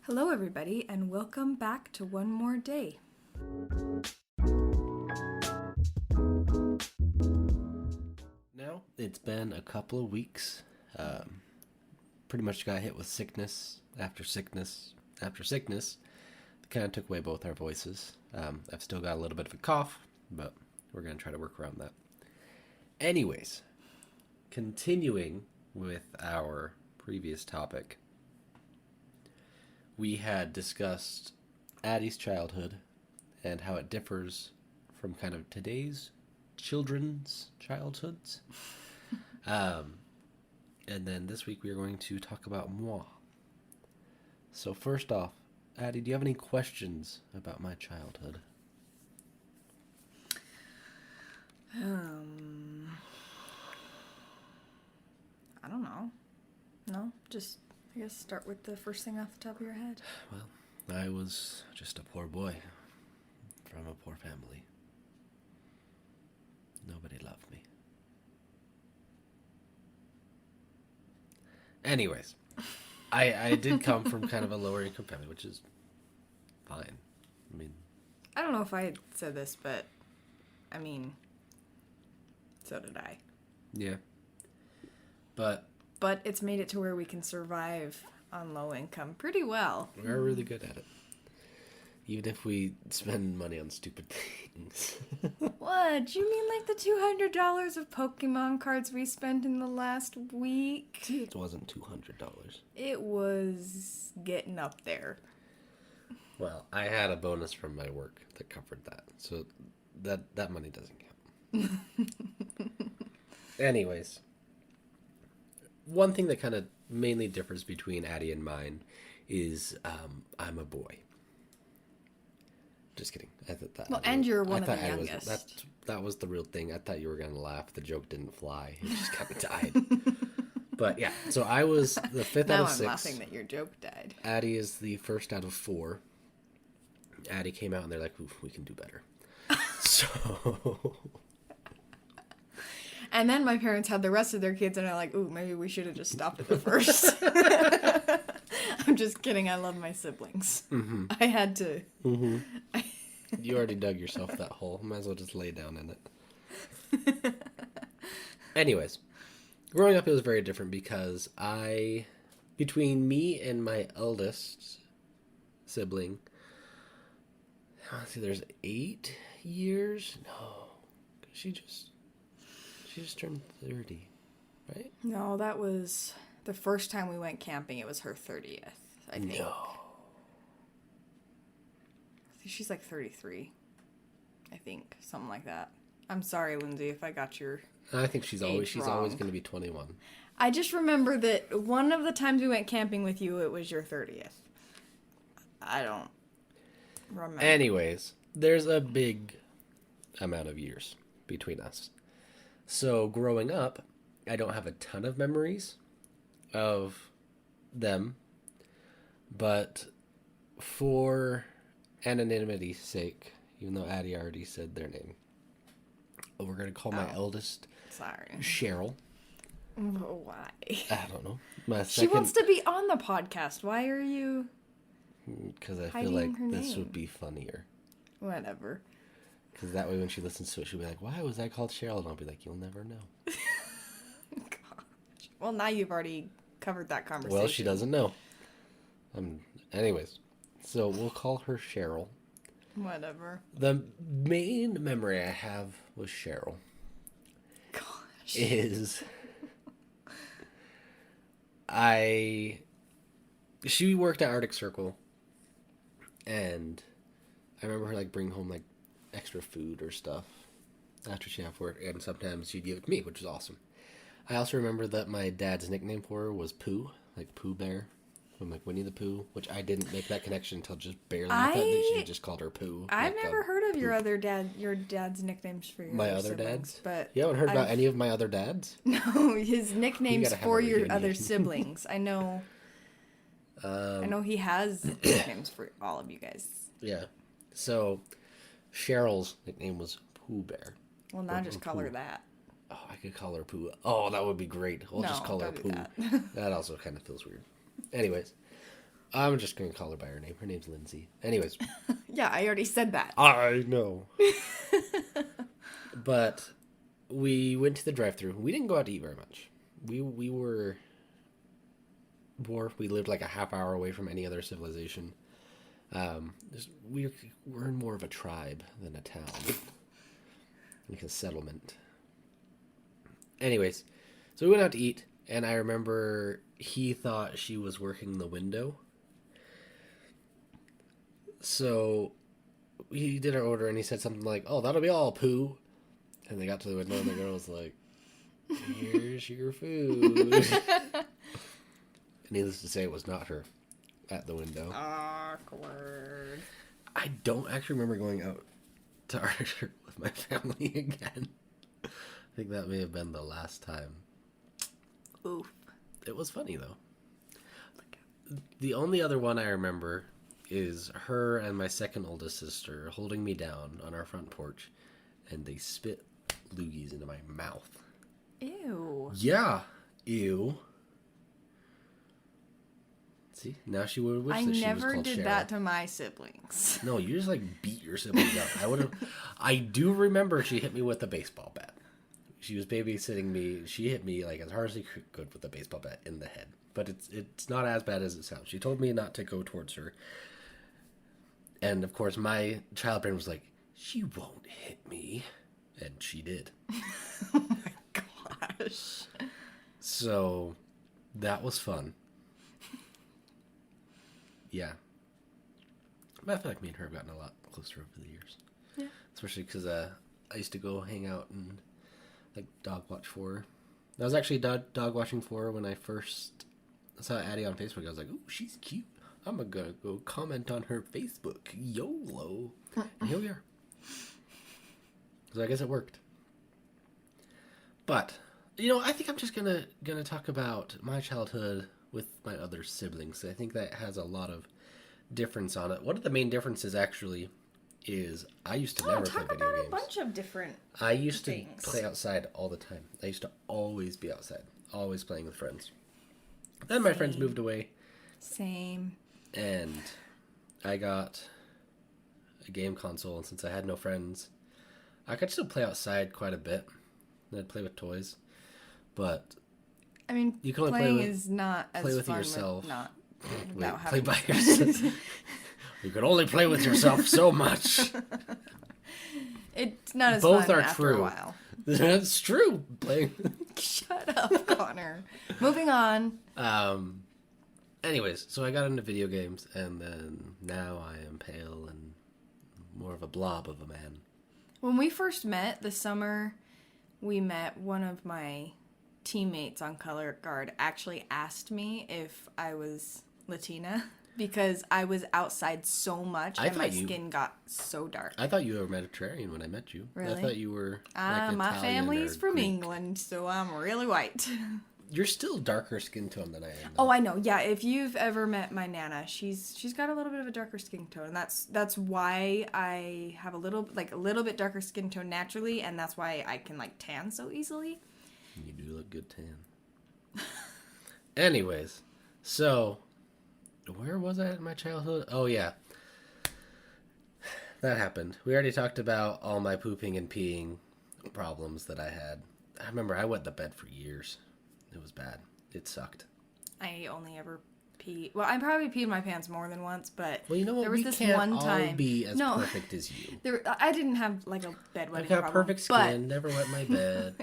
Hello, everybody, and welcome back to One More Day. Now, it's been a couple of weeks. Pretty much got hit with sickness after sickness after sickness. It kind of took away both our voices. I've still got a little bit of a cough, but we're going to try to work around that. Anyways, continuing with our previous topic, we had discussed Addi's childhood and how it differs from kind of today's children's childhoods. And then this week we are going to talk about moi. So first off, Addi, do you have any questions about my childhood? I don't know. No, just, I guess, start with the first thing off the top of your head. Well, I was just a poor boy from a poor family. Nobody loved me. Anyways, I did come from kind of a lower income family, which is fine. I mean, I don't know if I had said this, but, I mean, so did I. yeah. But it's made it to where we can survive on low income pretty well. we're really good at it. Even if we spend money on stupid things. What? You mean like the $200 of Pokemon cards we spent in the last week? It wasn't $200. It was getting up there. Well, I had a bonus from my work that covered that. So that money doesn't count. Anyways, one thing that kind of mainly differs between Addi and mine is I'm a boy. Just kidding. I thought that. Well, and you're one of the Addi youngest. That was the real thing. I thought you were gonna laugh. The joke didn't fly. It just kind of died. But yeah, so I was the fifth out of six. Now I'm laughing that your joke died. Addi is the first out of four. Addi came out and they're like, "Oof, we can do better." So. And then my parents had the rest of their kids, and I'm like, ooh, maybe we should have just stopped at the first. I'm just kidding. I love my siblings. Mm-hmm. I had to. Mm-hmm. You already dug yourself that hole. Might as well just lay down in it. Anyways, growing up, it was very different because between me and my eldest sibling, let's see, there's 8 years. No, she just turned 30, right? No, that was the first time we went camping. It was her 30th, I think. No. I think she's like 33. I think. Something like that. I'm sorry, Lindsay, if I got your I think she's always wrong. going to be 21. I just remember that one of the times we went camping with you, it was your 30th. I don't remember. Anyways, there's a big amount of years between us. So growing up, I don't have a ton of memories of them, but for anonymity's sake, even though Addi already said their name, we're going to call my eldest Cheryl. Why? I don't know. She wants to be on the podcast. Why are you? Because I feel like this would be funnier. Whatever. Because that way when she listens to it, she'll be like, why was I called Cheryl? And I'll be like, you'll never know. Gosh. Well, now you've already covered that conversation. Well, she doesn't know. Anyways, so we'll call her Cheryl. Whatever. The main memory I have with Cheryl is she worked at Arctic Circle, and I remember her like bring home like extra food or stuff after she left work, and sometimes she'd give it to me, which was awesome. I also remember that my dad's nickname for her was Pooh, like Pooh Bear, from like Winnie the Pooh, which I didn't make that connection until just barely. I thought that she just called her Pooh. I've never heard of your dad's nicknames for your my other siblings, dads. But you haven't heard about any of my other dads? No, his nicknames for your other siblings. I know. I know he has nicknames for all of you guys. Yeah. So Cheryl's nickname was Pooh Bear. Well, now just call her that. Oh, I could call her Pooh. Oh, that would be great. We'll just call her Pooh. That also kind of feels weird. Anyways, I'm just going to call her by her name. Her name's Lindsay. Anyways. Yeah, I already said that. I know. But we went to the drive-thru. We didn't go out to eat very much. We were poor. We lived like a half hour away from any other civilization. We're more of a tribe than a town. Like a settlement. Anyways, so we went out to eat, and I remember he thought she was working the window. So he did our order, and he said something like, "Oh, that'll be all, Pooh." And they got to the window, and the girl was like, "Here's your food." And needless to say, it was not her at the window. Awkward. I don't actually remember going out to Archer with my family again. I think that may have been the last time. Oof. It was funny, though. The only other one I remember is her and my second oldest sister holding me down on our front porch, and they spit loogies into my mouth. Ew. Yeah. Ew. See, now she would wish that she was called Cheryl. I never did that to my siblings. No, you just like beat your siblings up. I do remember she hit me with a baseball bat. She was babysitting me. She hit me like as hard as she could with a baseball bat in the head. But it's not as bad as it sounds. She told me not to go towards her. And of course, my child brain was like, "She won't hit me," and she did. Oh my gosh. So that was fun. Yeah. I feel like me and her have gotten a lot closer over the years. Yeah. Especially because I used to go hang out and like dog watch for her. I was actually dog watching for her when I first saw Addi on Facebook. I was like, "Ooh, she's cute. I'm gonna go comment on her Facebook. YOLO." And here we are. So I guess it worked. But, I think I'm just gonna talk about my childhood with my other siblings. I think that has a lot of difference on it. One of the main differences actually is I used to never play video games. Talk about a bunch of different I used things. to play outside all the time. I used to always be outside, always playing with friends. Then my friends moved away. Same. And I got a game console, and since I had no friends, I could still play outside quite a bit. I'd play with toys, but I mean, you can only playing is not as play with fun yourself. With not Wait, without play having by yourself. You can only play with yourself so much. It's not as Both fun are after true. a while. That's true. Playing. Shut up, Connor. Moving on. Anyways, so I got into video games, and then now I am pale and more of a blob of a man. When we first met, the summer we met, one of my teammates on Color Guard actually asked me if I was Latina because I was outside so much and my skin got so dark. I thought you were Mediterranean when I met you. Really? I thought you were like my Italian family's or from Greek. England, so I'm really white. You're still darker skin tone than I am. Oh, I know. Yeah, if you've ever met my Nana, she's got a little bit of a darker skin tone, and that's why I have a little bit darker skin tone naturally, and that's why I can tan so easily. You do look good tan. Anyways, so where was I in my childhood? Oh yeah, that happened. We already talked about all my pooping and peeing problems that I had. I remember I wet the bed for years. It was bad. It sucked. I only ever pee. Well, I probably peed my pants more than once, but well, you know what? There was we this can't one all time. be as perfect as you. I didn't have a bedwetting I got problem. perfect skin. Never wet my bed.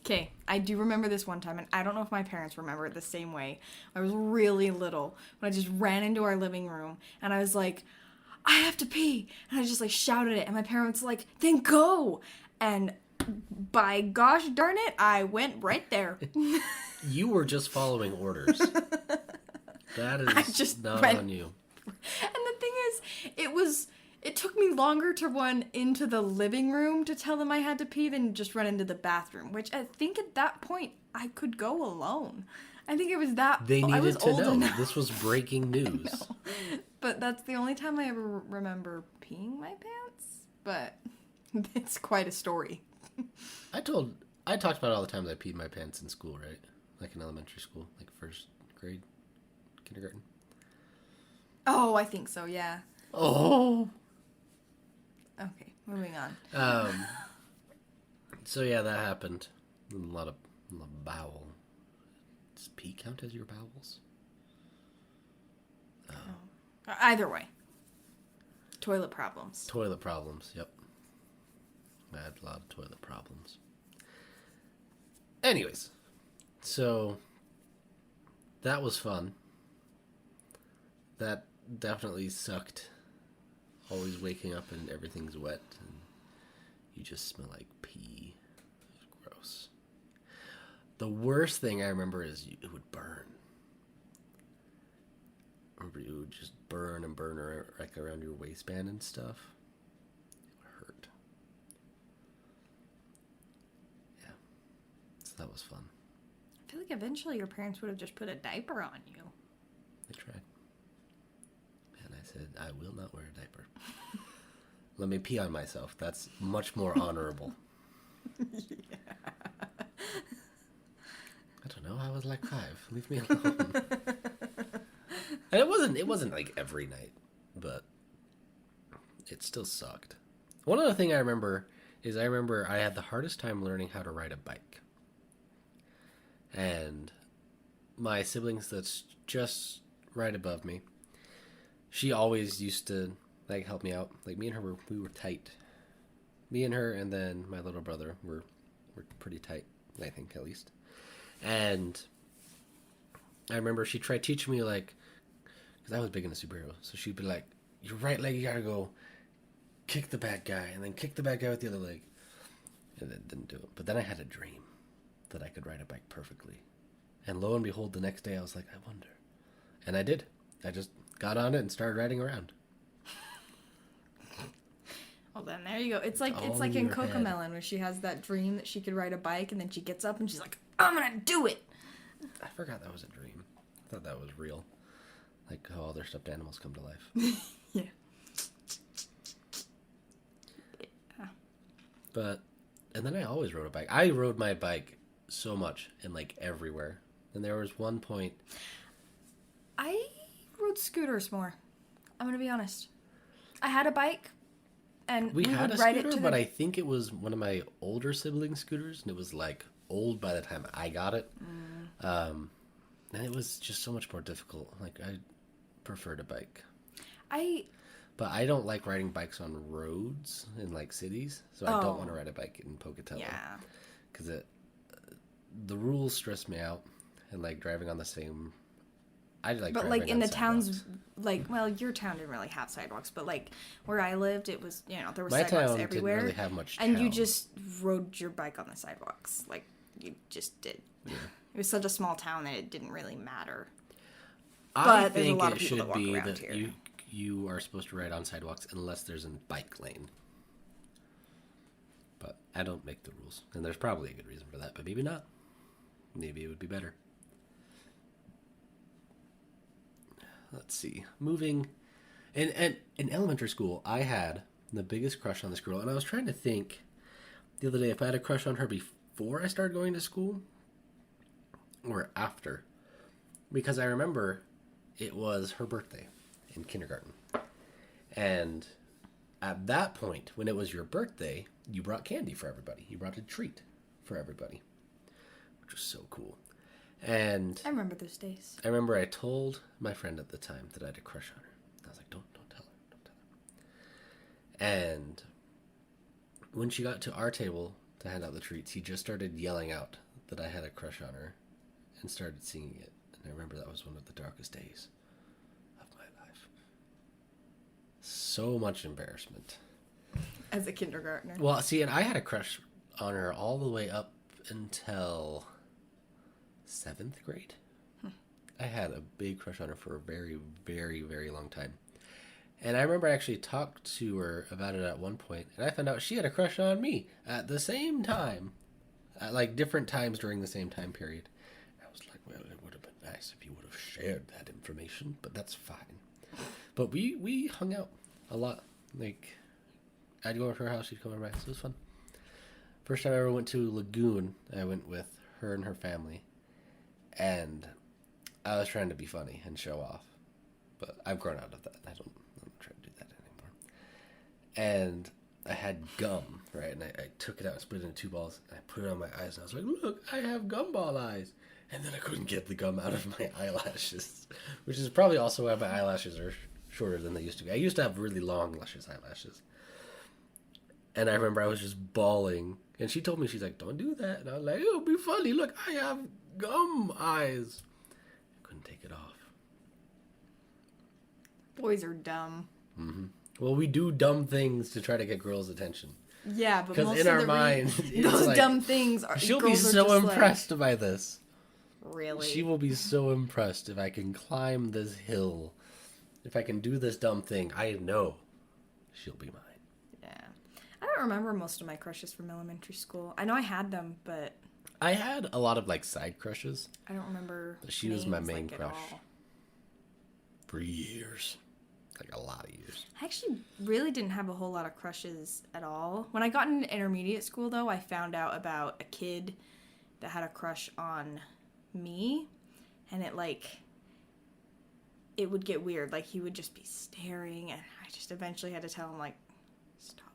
Okay. I do remember this one time, and I don't know if my parents remember it the same way. I was really little when I just ran into our living room, and I was like, "I have to pee," and I just shouted it, and my parents were like, "Then go," and by gosh darn it, I went right there. You were just following orders. That is not on you. And the thing is, it took me longer to run into the living room to tell them I had to pee than just run into the bathroom, which I think at that point I could go alone. I think it was that they needed I was to old know. enough. This was breaking news. But that's the only time I ever remember peeing my pants. But it's quite a story. I talked about all the times I peed my pants in school, right? Like in elementary school, like first grade, kindergarten. Oh, I think so, yeah. Oh. Okay, moving on. So yeah, that happened. A lot of bowel. Does pee count as your bowels? Either way. Toilet problems. Toilet problems, yep. I had a lot of toilet problems. Anyways, so that was fun. That definitely sucked. Always waking up and everything's wet and you just smell like pee. It was gross. The worst thing I remember is it would burn. It would just burn and burn like around your waistband and stuff. It would hurt. Yeah. So that was fun. I feel like eventually your parents would have just put a diaper on you. They tried. And I said, I will not wear a diaper. Let me pee on myself. That's much more honorable. Yeah. I don't know. I was like 5. Leave me alone. And it wasn't like every night, but it still sucked. One other thing I remember is I had the hardest time learning how to ride a bike. And my siblings that's just right above me, she always used to like help me out. Like me and her we were tight. Me and her and then my little brother were pretty tight, I think at least. And I remember she tried teaching me like, because I was big into superheroes, so she'd be like, your right leg, you gotta go kick the bad guy, and then kick the bad guy with the other leg. And then didn't do it. But then I had a dream that I could ride a bike perfectly. And lo and behold, the next day I was like, I wonder. And I did. I just got on it and started riding around. Well, then there you go. It's like in Cocomelon where she has that dream that she could ride a bike, and then she gets up and she's like, I'm gonna do it. I forgot that was a dream. I thought that was real. Like how all their stuffed animals come to life. Yeah. But, and then I always rode a bike. I rode my bike so much and like everywhere. And there was one point. I rode scooters more. I'm gonna be honest. I had a bike, and we had would a ride scooter, it to but I think it was one of my older siblings' scooters, and it was like old by the time I got it. And it was just so much more difficult. Like I preferred a bike. But I don't like riding bikes on roads in like cities, so I don't want to ride a bike in Pocatello. Yeah. Because the rules stress me out, and like driving on the same. I like. But driving like in on the sidewalks. towns, like your town didn't really have sidewalks, but like where I lived, it was there were My sidewalks town everywhere. didn't really have much. And you town. just rode your bike on the sidewalks, like you just did. Yeah. It was such a small town that it didn't really matter. I But there's a think lot of it people that should walk be around that here. you are supposed to ride on sidewalks unless there's a bike lane. But I don't make the rules, and there's probably a good reason for that, but maybe not. Maybe it would be better. Let's see. Moving. And in elementary school, I had the biggest crush on this girl, and I was trying to think the other day if I had a crush on her before I started going to school or after. Because I remember it was her birthday in kindergarten. And at that point, when it was your birthday, you brought candy for everybody. You brought a treat for everybody, which was so cool. And I remember those days. I remember I told my friend at the time that I had a crush on her. I was like, don't tell her. And when she got to our table to hand out the treats, he just started yelling out that I had a crush on her and started singing it. And I remember that was one of the darkest days of my life. So much embarrassment. As a kindergartner. Well, see, and I had a crush on her all the way up until 7th grade. I had a big crush on her for a very, very, very long time. And I remember I actually talked to her about it at one point, and I found out she had a crush on me at the same time. At like different times during the same time period. I was like, well, it would have been nice if you would have shared that information, but that's fine. But we hung out a lot. Like, I'd go over to her house, she'd come over my house. It was fun. First time I ever went to Lagoon, I went with her and her family. And I was trying to be funny and show off. But I've grown out of that. I'm not trying to do that anymore. And I had gum, right? And I took it out and split it into 2 balls. And I put it on my eyes. And I was like, look, I have gumball eyes. And then I couldn't get the gum out of my eyelashes. Which is probably also why my eyelashes are shorter than they used to be. I used to have really long, luscious eyelashes. And I remember I was just bawling. And she told me, she's like, don't do that. And I was like, it'll be funny. Look, I have gum eyes. I couldn't take it off. Boys are dumb. Mm-hmm. Well, we do dumb things to try to get girls' attention. Yeah, but because in our minds, those like, dumb things are. She'll be so impressed by this. Really? She will be so impressed if I can climb this hill. If I can do this dumb thing, I know she'll be mine. Yeah. I don't remember most of my crushes from elementary school. I know I had them, but... I had a lot of, like, side crushes. I don't remember. But she was my main like, crush. For years. Like, a lot of years. I actually really didn't have a whole lot of crushes at all. When I got into intermediate school, though, I found out about a kid that had a crush on me. And it, like... It would get weird. Like, he would just be staring, and I just eventually had to tell him, like, stop.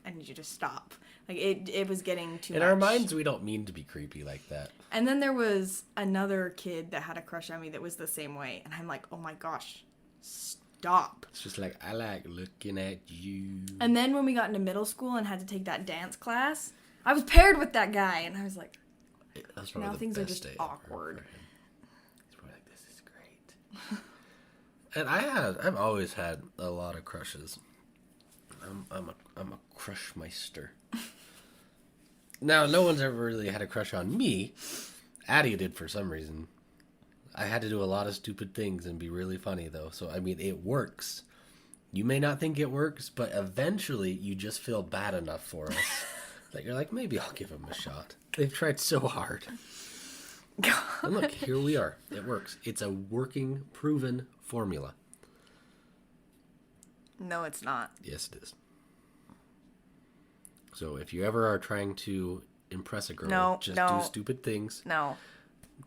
I need you to stop. Like, it was getting too much. In our minds, we don't mean to be creepy like that. And then there was another kid that had a crush on me that was the same way. And I'm like, oh my gosh, stop. It's just like, I like looking at you. And then when we got into middle school and had to take that dance class, I was paired with that guy. And I was like, now things are just awkward. And I've always had a lot of crushes. I'm a crushmeister. Now, no one's ever really had a crush on me. Addi did for some reason. I had to do a lot of stupid things and be really funny, though. So, I mean, it works. You may not think it works, but eventually you just feel bad enough for us. That you're like, maybe I'll give them a shot. They've tried so hard. And look, here we are. It works. It's a working, proven formula. No, it's not. Yes, it is. So if you ever are trying to impress a girl, do stupid things. No.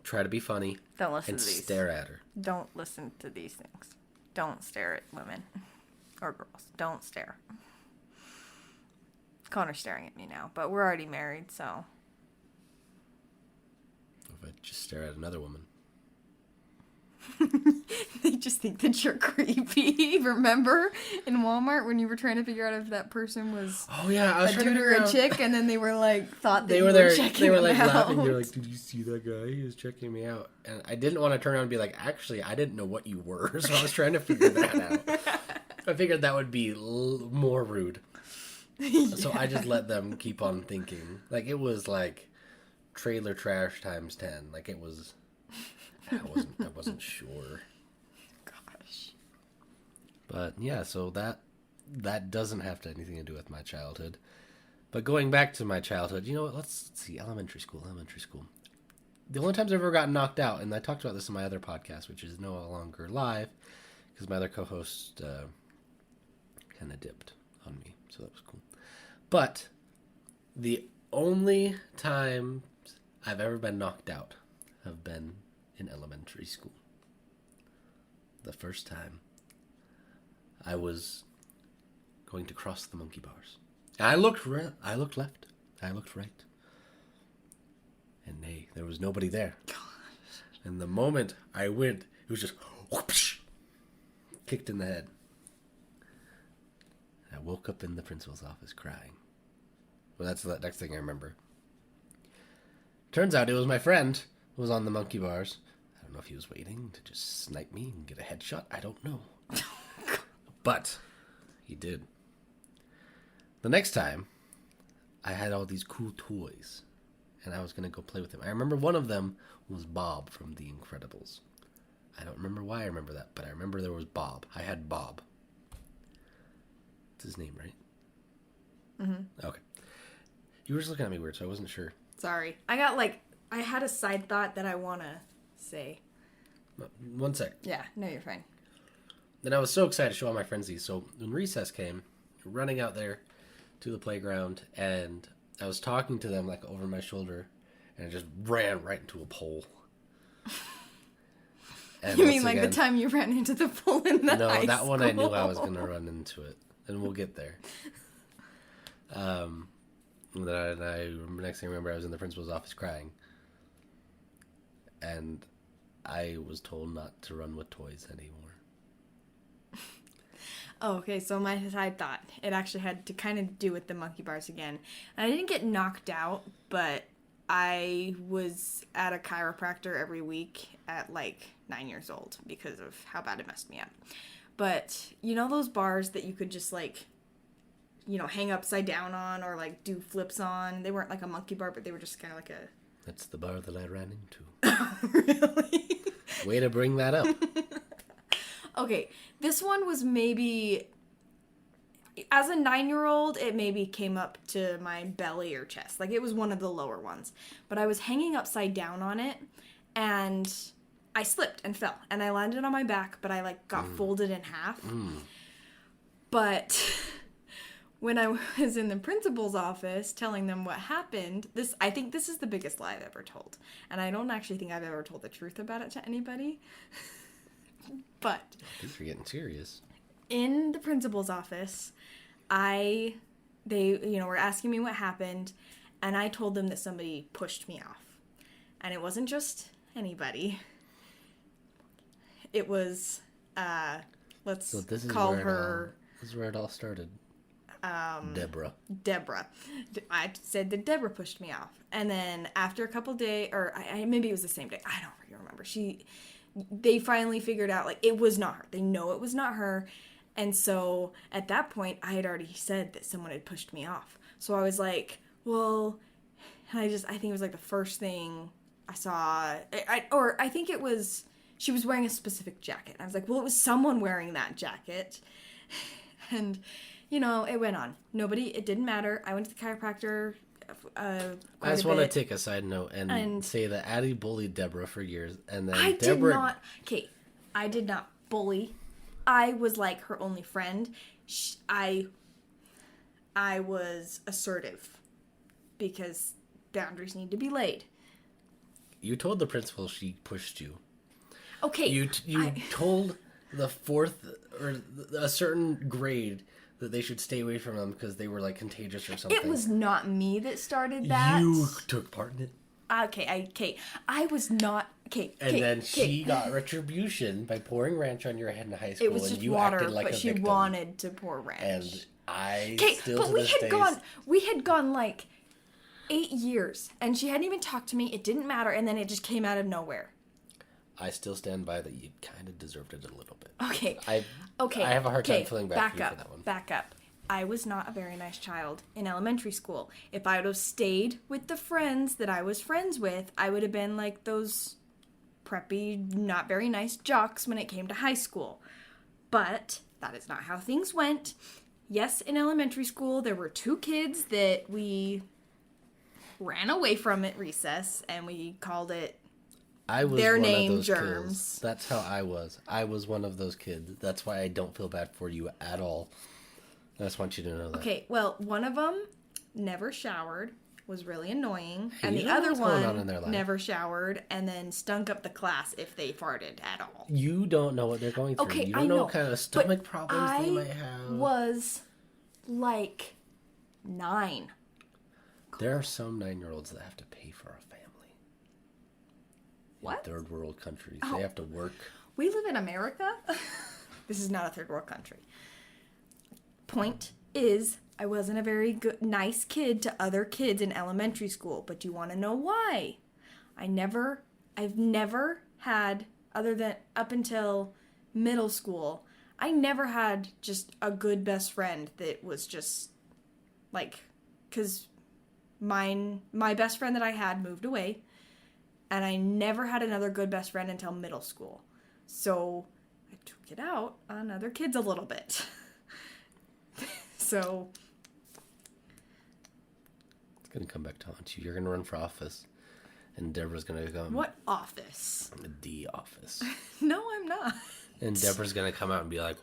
Try to be funny. Don't listen to these. And stare at her. Don't listen to these things. Don't stare at women. Or girls. Don't stare. Connor's staring at me now, but we're already married, so... If I just stare at another woman. They just think that you're creepy. Remember in Walmart when you were trying to figure out if that person was I was a dude or a chick, and then they were like thought they were there. Checking they were like out. laughing. They were like, "Did you see that guy? He was checking me out." And I didn't want to turn around and be like, "Actually, I didn't know what you were," so I was trying to figure that out. I figured that would be more rude, so I just let them keep on thinking. Like it was like trailer trash times 10. Like it was. I wasn't sure. Gosh. But yeah, so that doesn't have anything to do with my childhood. But going back to my childhood, you know what? Let's see. Elementary school. The only times I've ever gotten knocked out, and I talked about this in my other podcast, which is no longer live, because my other co-host kind of dipped on me, so that was cool. But the only times I've ever been knocked out have been in elementary school. The first time I was going to cross the monkey bars. And I looked left, I looked right. And nay, there was nobody there. Gosh. And the moment I went, it was just whoosh, kicked in the head. I woke up in the principal's office crying. Well, that's the next thing I remember. Turns out it was my friend who was on the monkey bars. I don't know if he was waiting to just snipe me and get a headshot. I don't know. But he did. The next time, I had all these cool toys, and I was going to go play with them. I remember one of them was Bob from The Incredibles. I don't remember why I remember that, but I remember there was Bob. I had Bob. That's his name, right? Mm-hmm. Okay. You were just looking at me weird, so I wasn't sure. Sorry. I had a side thought that I want to say. 1 sec. Yeah, no, you're fine. Then I was so excited to show all my friends these. So when recess came, running out there to the playground, and I was talking to them like over my shoulder, and I just ran right into a pole. And You once mean like again, the time you ran into the pool in the no, high that one I knew I was school? going to run into it. And we'll get there. And then next thing I remember, I was in the principal's office crying. And I was told not to run with toys anymore. Oh, okay, so my side thought, it actually had to kind of do with the monkey bars again. And I didn't get knocked out, but I was at a chiropractor every week at like 9 years old because of how bad it messed me up. But you know those bars that you could just like, you know, hang upside down on or like do flips on? They weren't like a monkey bar, but they were just kind of like a... That's the bar that I ran into. Really? Way to bring that up. Okay, this one was maybe... As a 9-year-old, it maybe came up to my belly or chest. Like, it was one of the lower ones. But I was hanging upside down on it, and I slipped and fell. And I landed on my back, but I, like, got folded in half. But when I was in the principal's office telling them what happened, I think this is the biggest lie I've ever told. And I don't actually think I've ever told the truth about it to anybody. But I think you're getting serious. in the principal's office, they were asking me what happened, and I told them that somebody pushed me off. And it wasn't just anybody. It was, let's call her... This is where it all started. Deborah. I said that Deborah pushed me off. And then after a couple days, or maybe it was the same day, I don't really remember. They finally figured out, like, it was not her. They know it was not her. And so at that point, I had already said that someone had pushed me off. So I was like, well, I think it was like the first thing I saw, I think it was, she was wearing a specific jacket. I was like, well, it was someone wearing that jacket. And, you know, it went on. It didn't matter. I went to the chiropractor. I just want to take a side note and say that Addi bullied Deborah for years, and then I did not bully. I was like her only friend. I was assertive because boundaries need to be laid. You told the principal she pushed you. Okay. You told the fourth or a certain grade that they should stay away from them because they were like contagious or something. It was not me that started that. You took part in it. Okay, I was not... And then she got retribution by pouring ranch on your head in high school. It was just and you water, acted like but a she victim. wanted to pour ranch. And I still but to we this had day... we had gone like 8 years, and she hadn't even talked to me. It didn't matter, and then it just came out of nowhere. I still stand by that you kind of deserved it a little bit. Okay. I have a hard time feeling bad for you for that one. Back up. I was not a very nice child in elementary school. If I would have stayed with the friends that I was friends with, I would have been like those preppy, not very nice jocks when it came to high school. But that is not how things went. Yes, in elementary school, there were 2 kids that we ran away from at recess, and we called it their name Germs. Kids. That's how I was. I was one of those kids. That's why I don't feel bad for you at all. I just want you to know that. Okay, well, one of them never showered, was really annoying, and you the know other what's going on one in their life. never showered and then stunk up the class if they farted at all. You don't know what they're going through. Okay, you don't I know know, what kind of stomach problems they might have. I was like 9. There are some 9-year-olds that have to pay for a family. What? In third world countries. Oh. They have to work. We live in America. This is not a third world country. Point is, I wasn't a very nice kid to other kids in elementary school. But do you want to know why? I've never had, other than up until middle school, I never had just a good best friend that was just like, because my best friend that I had moved away, and I never had another good best friend until middle school. So I took it out on other kids a little bit. So it's going to come back to haunt you. You're going to run for office, and Deborah's going to come. What office? The office. No, I'm not. And Deborah's going to come out and be like,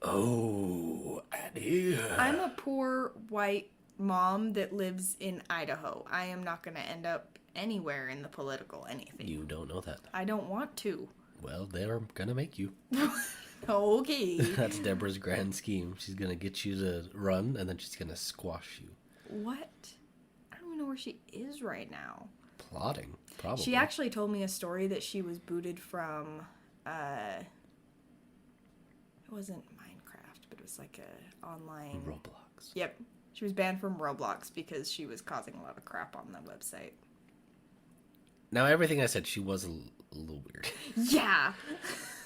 oh, Addi. I'm a poor white mom that lives in Idaho. I am not going to end up anywhere in the political anything. You don't know that. I don't want to. Well, they're gonna make you. Okay. That's Deborah's grand scheme. She's gonna get you to run, and then she's gonna squash you. What? I don't even know where she is right now. Plotting, probably. She actually told me a story that she was booted from, it wasn't Minecraft, but it was like a online... Roblox. Yep. She was banned from Roblox because she was causing a lot of crap on the website. Now, everything I said, she was a little weird. Yeah.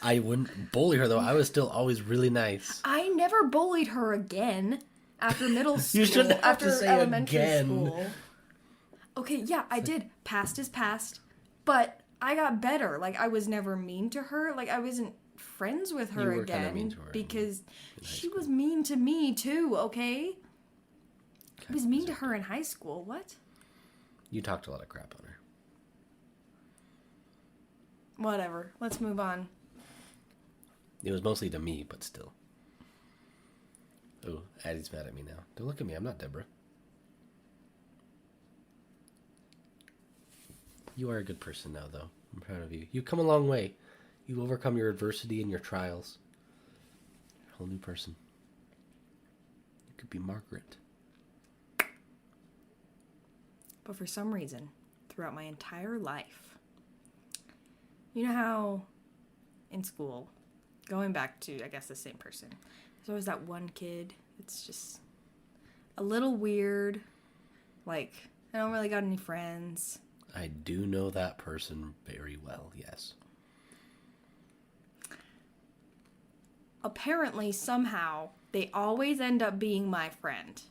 I wouldn't bully her, though. I was still always really nice. I never bullied her again after middle school. You shouldn't have after to say elementary again. school. Okay, yeah, I did. Past is past. But I got better. Like, I was never mean to her. Like, I wasn't friends with her You were again. kinda mean to her because in high she school. was mean to me, too, okay? I was mean to her in high school. What? You talked a lot of crap on her. Whatever. Let's move on. It was mostly to me, but still. Oh, Addie's mad at me now. Don't look at me. I'm not Deborah. You are a good person now, though. I'm proud of you. You've come a long way. You've overcome your adversity and your trials. You're a whole new person. You could be Margaret. But for some reason, throughout my entire life, you know how in school, going back to, I guess, the same person, there's always that one kid that's just a little weird. Like, I don't really got any friends. I do know that person very well, yes. Apparently, somehow, they always end up being my friend.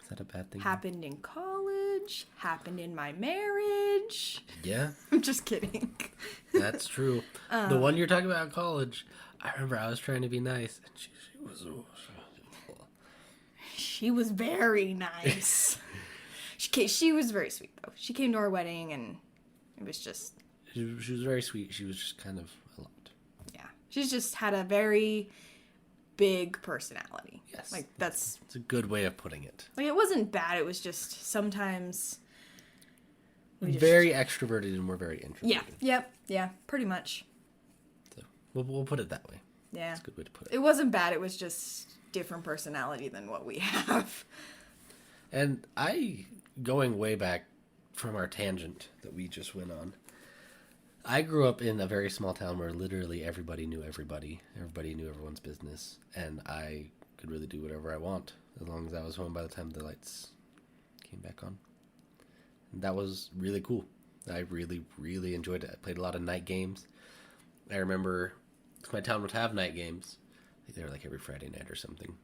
Is that a bad thing? Happened in college, happened in my marriage. Yeah, I'm just kidding. that's true. The one you're talking about in college, I remember I was trying to be nice, and she was... She was very nice. She was very sweet, though. She came to our wedding, and it was just... She was very sweet. She was just kind of a lot. Yeah. She's just had a very big personality. Yes. Like, that's... It's a good way of putting it. Like, it wasn't bad. It was just sometimes... Very extroverted, and we're very introverted. Yeah, pretty much. So we'll put it that way. Yeah. That's a good way to put it. It wasn't bad. It was just different personality than what we have. And going way back from our tangent that we just went on, I grew up in a very small town where literally everybody knew everybody. Everybody knew everyone's business. And I could really do whatever I want as long as I was home by the time the lights came back on. And that was really cool. I really, really enjoyed it. I played a lot of night games. I remember my town would have night games. They were like every Friday night or something.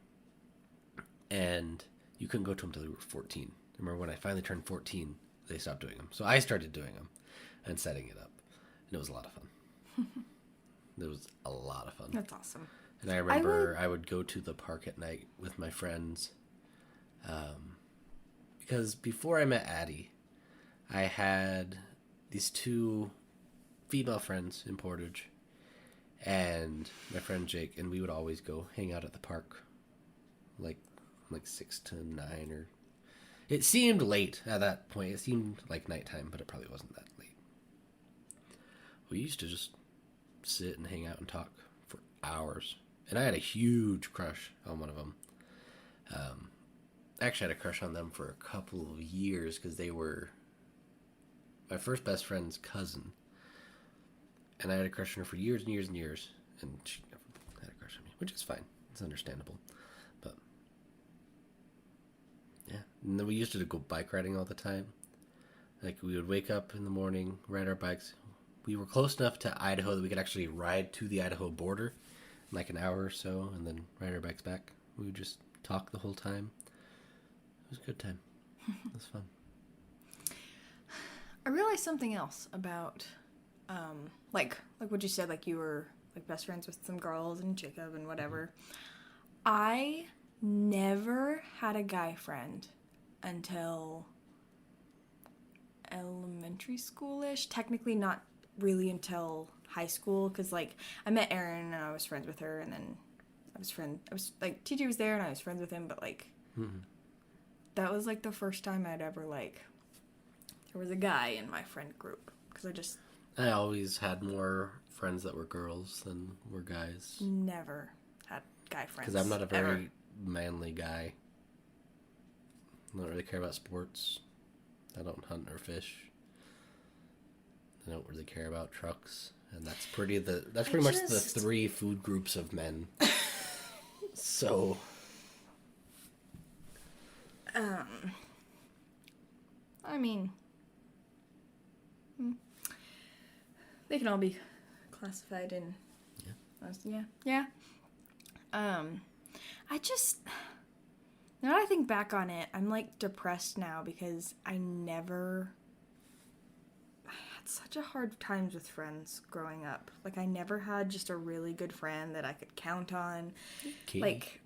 And you couldn't go to them until you were 14. I remember when I finally turned 14, they stopped doing them. So I started doing them and setting it up. And it was a lot of fun. It was a lot of fun. That's awesome. And I remember I would go to the park at night with my friends. Because before I met Addi, I had these two female friends in Portage. And my friend Jake, and we would always go hang out at the park. Like 6 to 9 or... It seemed late at that point. It seemed like nighttime, but it probably wasn't that late. We used to just sit and hang out and talk for hours. And I had a huge crush on one of them. I actually had a crush on them for a couple of years because they were my first best friend's cousin. And I had a crush on her for years and years and years. And she never had a crush on me, which is fine. It's understandable. But, yeah. And then we used to go bike riding all the time. Like, we would wake up in the morning, ride our bikes. We were close enough to Idaho that we could actually ride to the Idaho border in like an hour or so and then ride our bikes back. We would just talk the whole time. It was a good time. It was fun. I realized something else about, like what you said, like you were like best friends with some girls and Jacob and whatever. I never had a guy friend until elementary school-ish. Technically not really until high school, because like I met Erin and I was friends with her, and then I was like, TJ was there and I was friends with him, but like that was like the first time I'd ever like there was a guy in my friend group. Because I always had more friends that were girls than were guys. never had guy friends. Because I'm not a very ever. manly guy. I don't really care about sports. I don't hunt or fish. I don't really care about trucks. And that's pretty much the 3 food groups of men. So... I mean, they can all be classified in. Yeah. I just, now that I think back on it, I'm like depressed now because I had such a hard times with friends growing up. Like I never had just a really good friend that I could count on. Katie. Like.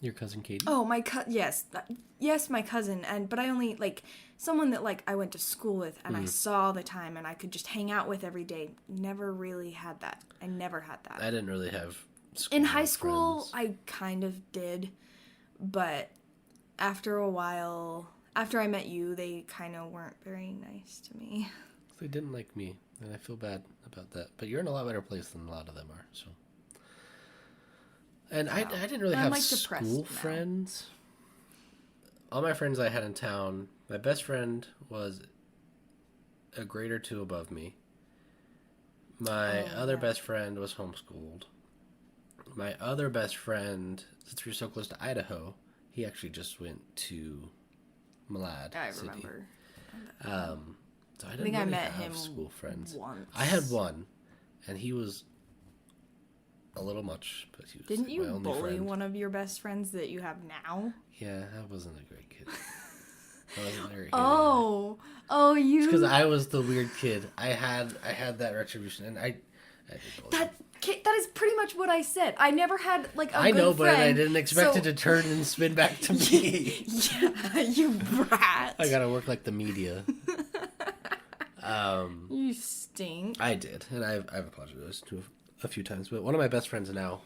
Your cousin Katie? Oh, yes, my cousin, but I only, like, someone that, like, I went to school with, and I saw all the time, and I could just hang out with every day. Never really had that. I never had that. I didn't really have In high school, I kind of did, but after a while, after I met you, they kind of weren't very nice to me. They didn't like me, and I feel bad about that. But you're in a lot better place than a lot of them are, so... And I didn't really have school friends. All my friends I had in town, my best friend was a grade or 2 above me. My other best friend was homeschooled. My other best friend, since we were so close to Idaho, he actually just went to Malad City. Remember. So I didn't really have school friends. Once. I had one, and he was... a little much, but he was Didn't you my only bully friend. one of your best friends that you have now? Yeah, I wasn't a great kid. I wasn't very good. Oh, you. Because I was the weird kid. I had that retribution, and I did bully. That is pretty much what I said. I never had like a I know, good friend, but I didn't expect it to turn and spin back to me. Yeah, you brat. I gotta work like the media. You stink. I did, and I've apologized to a few times, but one of my best friends now,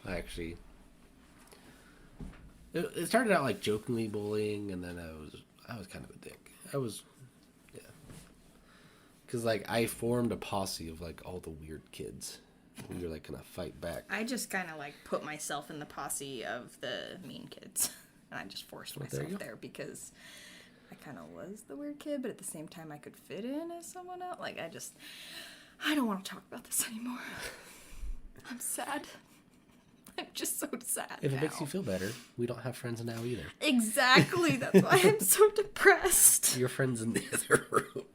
it started out like jokingly bullying, and then I was kind of a dick. Because like I formed a posse of like all the weird kids. We were like gonna fight back. I just kind of like put myself in the posse of the mean kids, and I just forced myself there because I kind of was the weird kid, but at the same time I could fit in as someone else. Like I don't want to talk about this anymore. I'm sad. I'm just so sad. If it makes you feel better, we don't have friends now either. Exactly. That's why I'm so depressed. Your friends in the other room.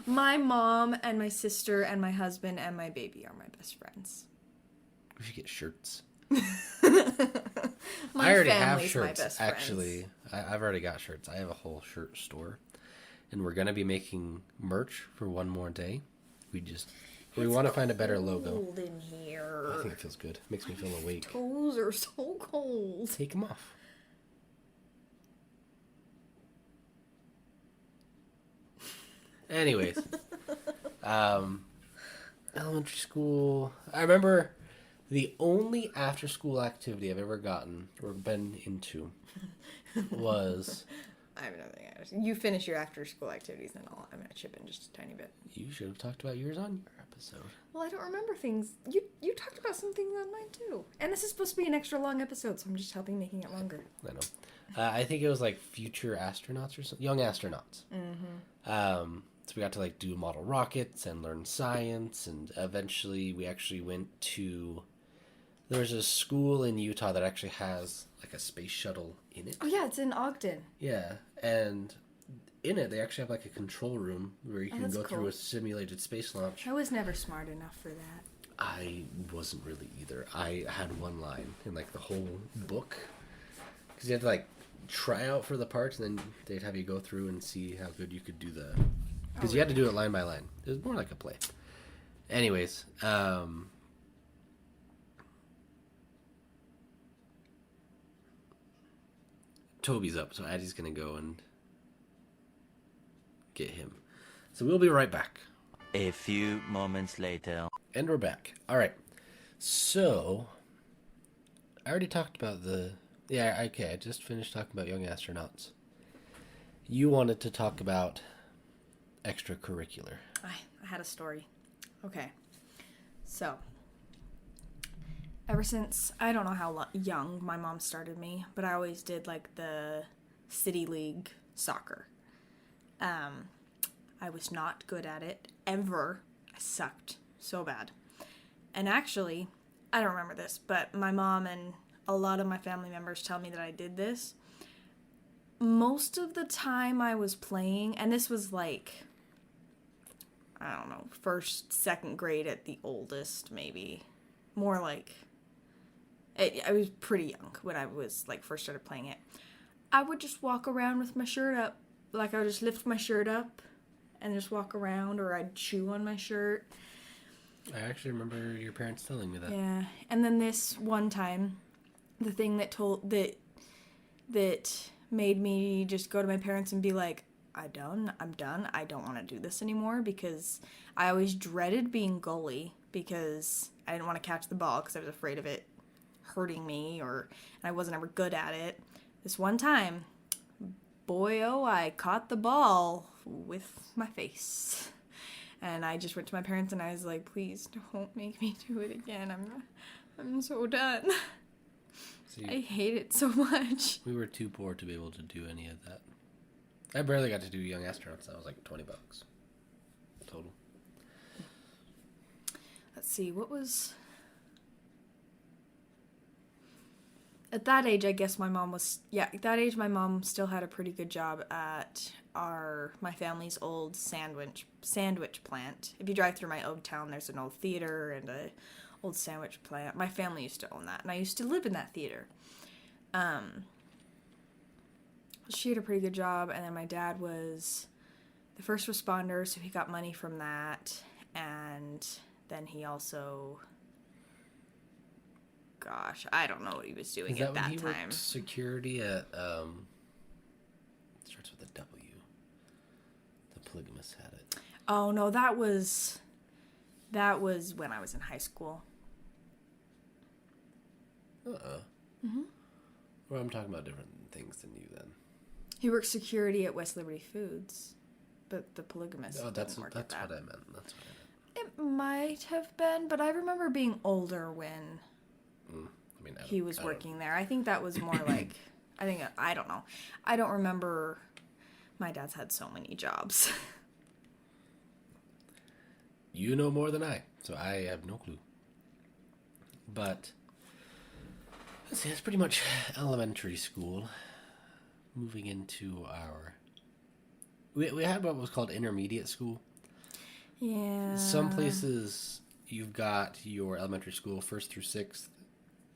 My mom and my sister and my husband and my baby are my best friends. We should get shirts. My I already have family's shirts, my best actually. I've already got shirts. I have a whole shirt store. And we're going to be making merch for one more day. We want to find a better logo. Cold in here. I think it feels good. Makes me feel awake. Toes are so cold. Take them off. Anyways, elementary school. I remember the only after-school activity I've ever gotten or been into was... I have nothing else. You finish your after-school activities, and I'm going to chip in just a tiny bit. You should have talked about yours on your episode. Well, I don't remember things. You talked about some things on mine, too. And this is supposed to be an extra long episode, so I'm just helping making it longer. I know. I think it was like future astronauts or something. Young astronauts. Mm-hmm. So we got to like do model rockets and learn science, and eventually we actually went to... There's a school in Utah that actually has like a space shuttle in it. Oh, yeah, it's in Ogden. Yeah, and in it they actually have like a control room where you can go through cool. a simulated space launch. I was never smart enough for that. I wasn't really either. I had one line in like the whole book. Because you had to like try out for the parts, and then they'd have you go through and see how good you could do the... Because you had to do it line by line. It was more like a play. Anyways, Toby's up, so Addie's going to go and get him. So we'll be right back. A few moments later. And we're back. All right. So, I already talked about the Yeah, okay, I just finished talking about young astronauts. You wanted to talk about extracurricular. I had a story. Okay. So, ever since, I don't know how young my mom started me, but I always did like the city league soccer. I was not good at it ever. I sucked so bad. And actually, I don't remember this, but my mom and a lot of my family members tell me that I did this. Most of the time I was playing, and this was like, I don't know, first, second grade at the oldest, maybe. More like, I was pretty young when I was like first started playing it. I would just walk around with my shirt up. Like I would just lift my shirt up and just walk around, or I'd chew on my shirt. I actually remember your parents telling me that. Yeah. And then this one time, the thing that made me just go to my parents and be like, I'm done. I don't want to do this anymore, because I always dreaded being goalie because I didn't want to catch the ball because I was afraid of it hurting me, and I wasn't ever good at it. This one time, boy, oh, I caught the ball with my face. And I just went to my parents and I was like, please don't make me do it again. I'm so done. See, I hate it so much. we were too poor to be able to do any of that. I barely got to do young astronauts. That was like $20 total. Let's see, what was... At that age, I guess my mom was... Yeah, at that age, my mom still had a pretty good job at my family's old sandwich plant. If you drive through my old town, there's an old theater and a old sandwich plant. My family used to own that, and I used to live in that theater. She had a pretty good job, and then my dad was the first responder, so he got money from that, and then he also... Gosh, I don't know what he was doing at that when he time. worked security at, it starts with a W. The polygamous had it. Oh, no, that was when I was in high school. Mm-hmm. Well, I'm talking about different things than you then. He worked security at West Liberty Foods, but the polygamist That's didn't work what at I that. meant. That's what I meant. It might have been, but I remember being older when he was working there. I think that was more like, I don't know. I don't remember. My dad's had so many jobs. You know more than I, so I have no clue. But let's see, that's pretty much elementary school. Moving into our... We had what was called intermediate school. Yeah. Some places you've got your elementary school 1st through 6th,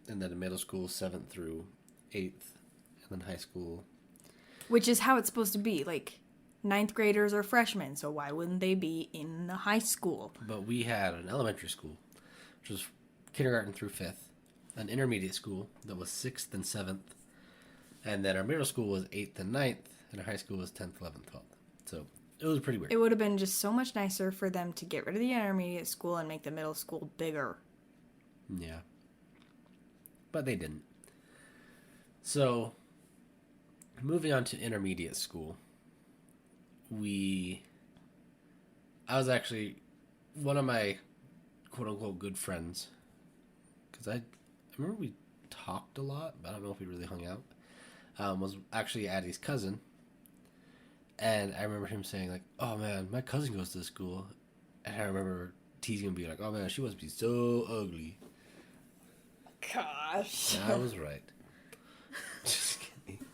and then middle school 7th through 8th, and then high school. Which is how it's supposed to be. Like, 9th graders are freshmen, so why wouldn't they be in the high school? But we had an elementary school, which was kindergarten through 5th, an intermediate school that was 6th and 7th, and then our middle school was 8th and 9th, and our high school was 10th, 11th, 12th. So it was pretty weird. It would have been just so much nicer for them to get rid of the intermediate school and make the middle school bigger. Yeah. But they didn't. So, moving on to intermediate school, I was actually one of my quote-unquote good friends, because I remember we talked a lot, but I don't know if we really hung out, was actually Addi's cousin. And I remember him saying, like, oh man, my cousin goes to this school. And I remember teasing him, being like, oh man, she must be so ugly. Gosh. And I was right. Just kidding.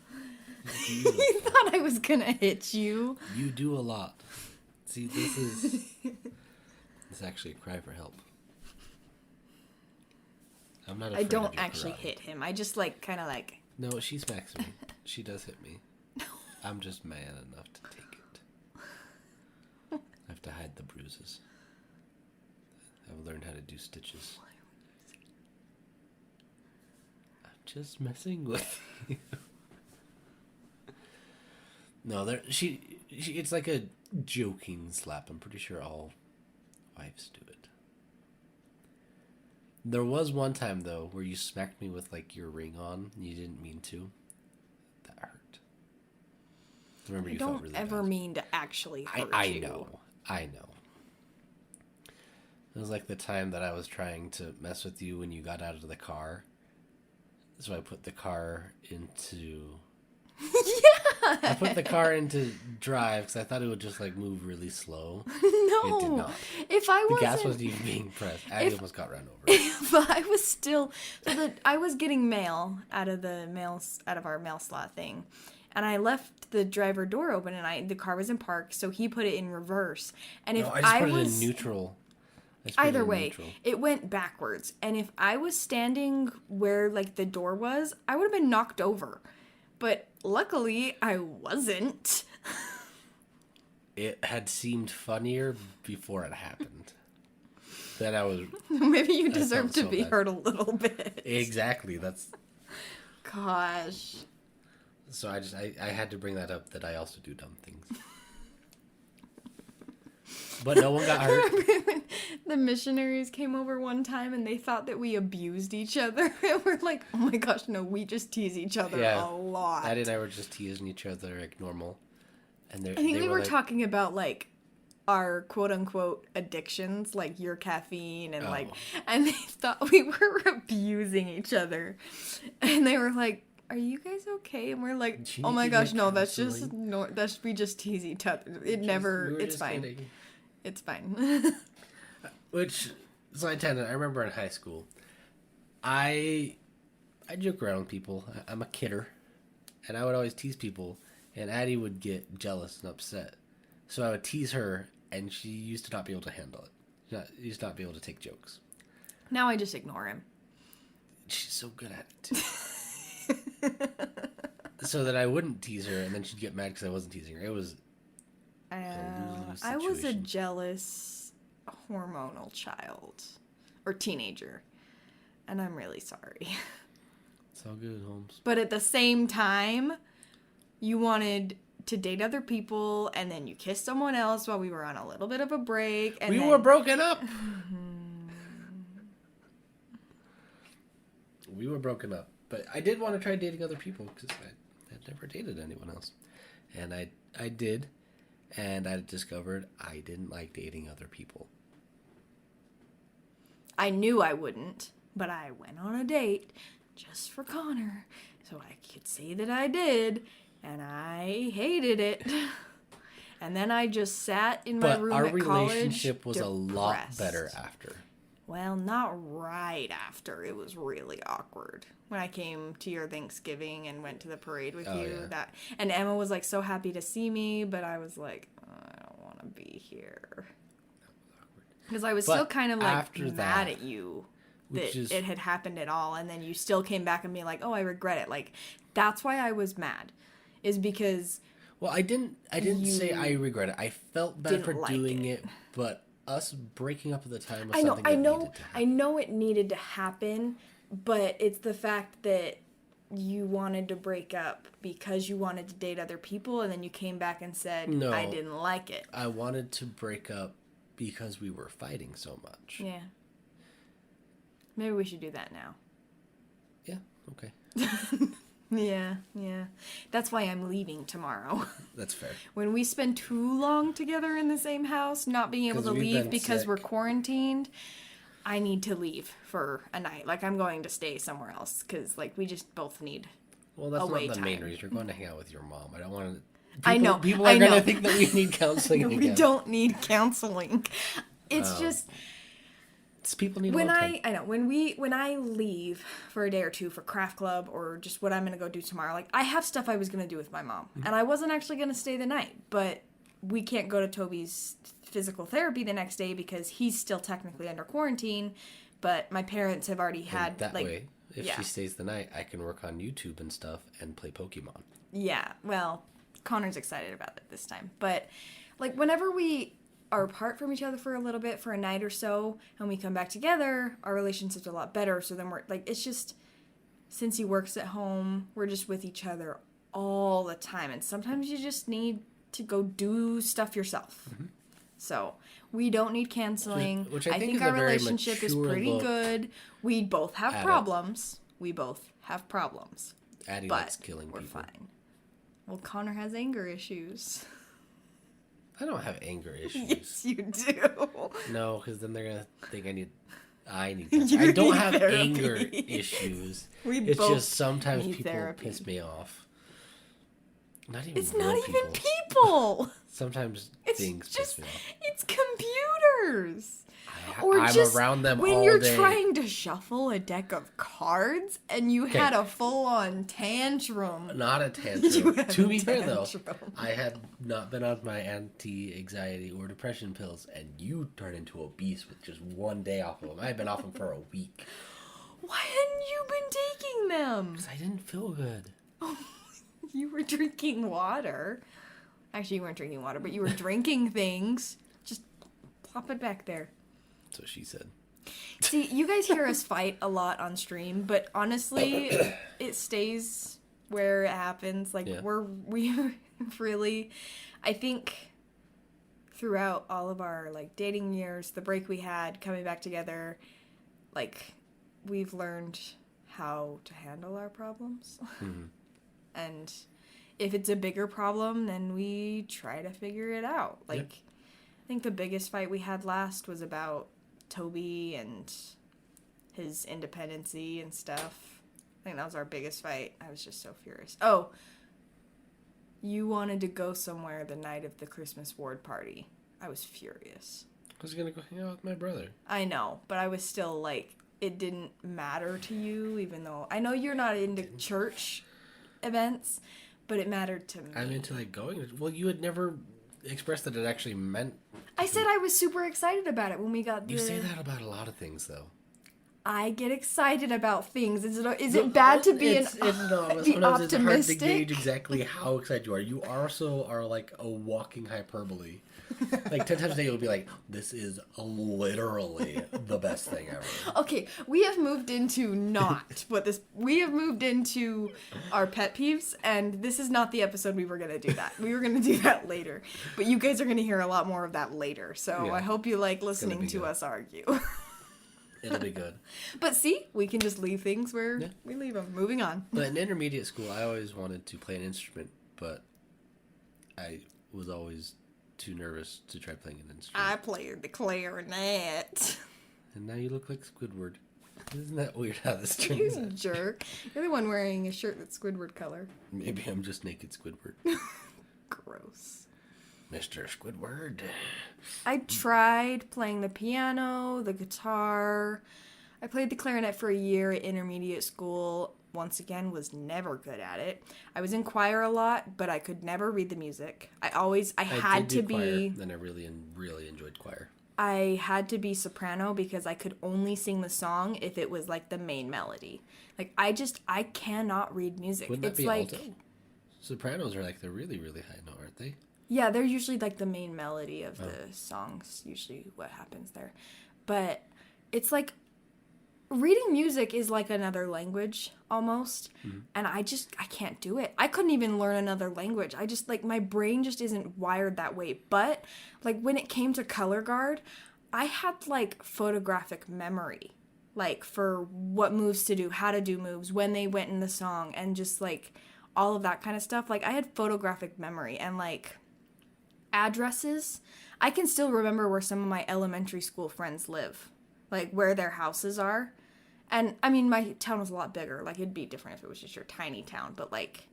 You thought I was gonna hit you. You do a lot. See, this is actually a cry for help. I'm not afraid I don't of your actually karate. hit him. I just kind of No, she smacks me. She does hit me. I'm just man enough to take it. I have to hide the bruises. I've learned how to do stitches. I'm just messing with you. No, she it's like a joking slap. I'm pretty sure all wives do it. There was one time, though, where you smacked me with, like, your ring on, and you didn't mean to. That hurt. I remember you felt really don't ever bad. mean to actually hurt I you. know. I know. It was like the time that I was trying to mess with you when you got out of the car. So I put the car into... Yeah! I put the car into drive because I thought it would just, like, move really slow. No. It did not. If I The wasn't... gas wasn't even being pressed. Addi almost got run over. If I was still... I was getting mail out of our mail slot thing. And I left the driver door open and the car was in park, so he put it in reverse. And if No, I just put was... it in neutral. I just put it Either in way, neutral. it went backwards. And if I was standing where, like, the door was, I would have been knocked over. But luckily, I wasn't. It had seemed funnier before it happened. Then I was... Maybe you I deserve felt to so be bad. hurt a little bit. Exactly, that's... Gosh. So I had to bring that up, that I also do dumb things. But no one got hurt. The missionaries came over one time and they thought that we abused each other. And we're like, oh my gosh, no, we just tease each other a lot. Addi and I were just teasing each other like normal. And I think they we were like, talking about, like, our quote-unquote addictions, like your caffeine and, and they thought we were abusing each other. And they were like, are you guys okay? And we're like, Do you oh my need, gosh, like, no, that's counseling? just, we just tease each other. It's fine. Kidding. It's fine. So I tend to, I remember in high school, I joke around with people. I'm a kidder. And I would always tease people. And Addi would get jealous and upset. So I would tease her, and she used to not be able to handle it. She used to not be able to take jokes. Now I just ignore him. She's so good at it, too. So that I wouldn't tease her, and then she'd get mad because I wasn't teasing her. It was a lose-lose I was a situation. jealous hormonal child. Or teenager. And I'm really sorry. It's all good, Holmes. But at the same time, you wanted to date other people, and then you kissed someone else while we were on a little bit of a break. And We then... were broken up! We were broken up. But I did want to try dating other people, because I had never dated anyone else. And I did, and I discovered I didn't like dating other people. I knew I wouldn't, but I went on a date just for Connor, so I could say that I did, and I hated it. And then I just sat in my room our at college, relationship was a lot depressed. better after. Well, not right after. It was really awkward. When I came to your Thanksgiving and went to the parade with you. Yeah. And Emma was like so happy to see me, but I was like, I don't want to be here. Because I was But still kind of like after mad that, at you which that is- it had happened at all. And then you still came back and be like, oh, I regret it. Like, that's why I was mad. Is because... Well, I didn't say I regret it. I felt bad didn't for like doing it. it, but us breaking up at the time was I know, something that needed to I happen. know it needed to happen, but it's the fact that you wanted to break up because you wanted to date other people, and then you came back and said, No. I didn't like it. I wanted to break up because we were fighting so much. Yeah. Maybe we should do that now. Yeah, okay. Yeah. That's why I'm leaving tomorrow. That's fair. When we spend too long together in the same house, not being able 'Cause to we've leave been because sick. we're quarantined, I need to leave for a night. Like, I'm going to stay somewhere else because, like, we just both need... Well, that's away not the main time. reason. You're going to hang out with your mom. I don't want to... I know, People I are going know. to think that we need counseling We again. don't need counseling. It's just... People need When alone time. I know when I leave for a day or two for craft club or just what I'm gonna go do tomorrow, like I have stuff I was gonna do with my mom, and I wasn't actually gonna stay the night, but we can't go to Toby's physical therapy the next day because he's still technically under quarantine, but my parents have already had That like way, if yeah. she stays the night, I can work on YouTube and stuff and play Pokemon. Yeah, well, Connor's excited about it this time, but like whenever we are apart from each other for a little bit, for a night or so, and we come back together, our relationship's a lot better. So then we're like, it's just, since he works at home, we're just with each other all the time. And sometimes you just need to go do stuff yourself. Mm-hmm. So we don't need canceling. Which I think think is our a very relationship is mature pretty look good. We both have at it. problems. We both have problems. Addie But likes killing we're people. fine. Well, Connor has anger issues. I don't have anger issues. Yes, you do. No, because then they're gonna think I need You I don't need have therapy. anger issues. We It's both just sometimes need people therapy. piss me off. Not even It's real not even people. people. Sometimes It's things just, piss me off. it's computers. I'm around them when all you're day. trying to shuffle a deck of cards and you had a full-on tantrum. Not a You tantrum. had To a be fair, though, tantrum. I had not been on my anti-anxiety or depression pills, and you turned into a beast with just one day off of them. I had been off them for a week. Why hadn't you been taking them? Because I didn't feel good. You were drinking water. Actually, you weren't drinking water, but you were drinking things. Just plop it back there. That's what she said. See, you guys hear us fight a lot on stream, but honestly, it stays where it happens. Like, Yeah. we really, I think throughout all of our, like, dating years, the break we had, coming back together, like, we've learned how to handle our problems. Mm-hmm. And if it's a bigger problem, then we try to figure it out. Like, I think the biggest fight we had last was about Toby and his independency and stuff. I think that was our biggest fight. I was just so furious. Oh, you wanted to go somewhere the night of the Christmas ward party. I was furious. I was going to go hang out with my brother. I know, but I was still like, it didn't matter to you, even though I know you're not into church events, but it mattered to me. I'm into, like, going. Well, you had never expressed that it actually meant. I said I was super excited about it when we got You say that about a lot of things, though. I get excited about things. Is it bad to be it's not. be Sometimes it's hard to optimistic? gauge exactly how excited you are. You also are like a walking hyperbole. Like 10 times a day, you'll be like, "This is literally the best thing ever." Okay, we have moved into not what this. We have moved into our pet peeves, and this is not the episode we were gonna do that. We were gonna do that later, but you guys are gonna hear a lot more of that later. So Yeah. I hope you like listening be to good. us argue. It'll be good. But see, we can just leave things where we leave them. Moving on. But in intermediate school, I always wanted to play an instrument, but I was always too nervous to try playing an instrument. I played the clarinet. And now you look like Squidward. Isn't that weird how this You turns out? jerk. You're the one wearing a shirt that's Squidward color. Maybe I'm just naked Squidward. Gross. Mr. Squidward. I tried playing the piano, the guitar. I played the clarinet for a year at intermediate school. Once again, was never good at it. I was in choir a lot, but I could never read the music. I had to be... choir, and I really enjoyed choir. I had to be soprano because I could only sing the song if it was like the main melody. Like I cannot read music. Wouldn't that It's be like alto? Sopranos are like the really, really high note, aren't they? yeah, they're usually like the main melody of the songs, usually what happens there. But it's like reading music is like another language almost. And I can't do it. I couldn't even learn another language. I just like my brain just isn't wired that way. But like when it came to color guard, I had like photographic memory. Like for what moves to do, how to do moves, when they went in the song, and just like all of that kind of stuff. Like I had photographic memory and like addresses. I can still remember where some of my elementary school friends live, like where their houses are. And I mean, my town was a lot bigger. Like it'd be different if it was just your tiny town, but like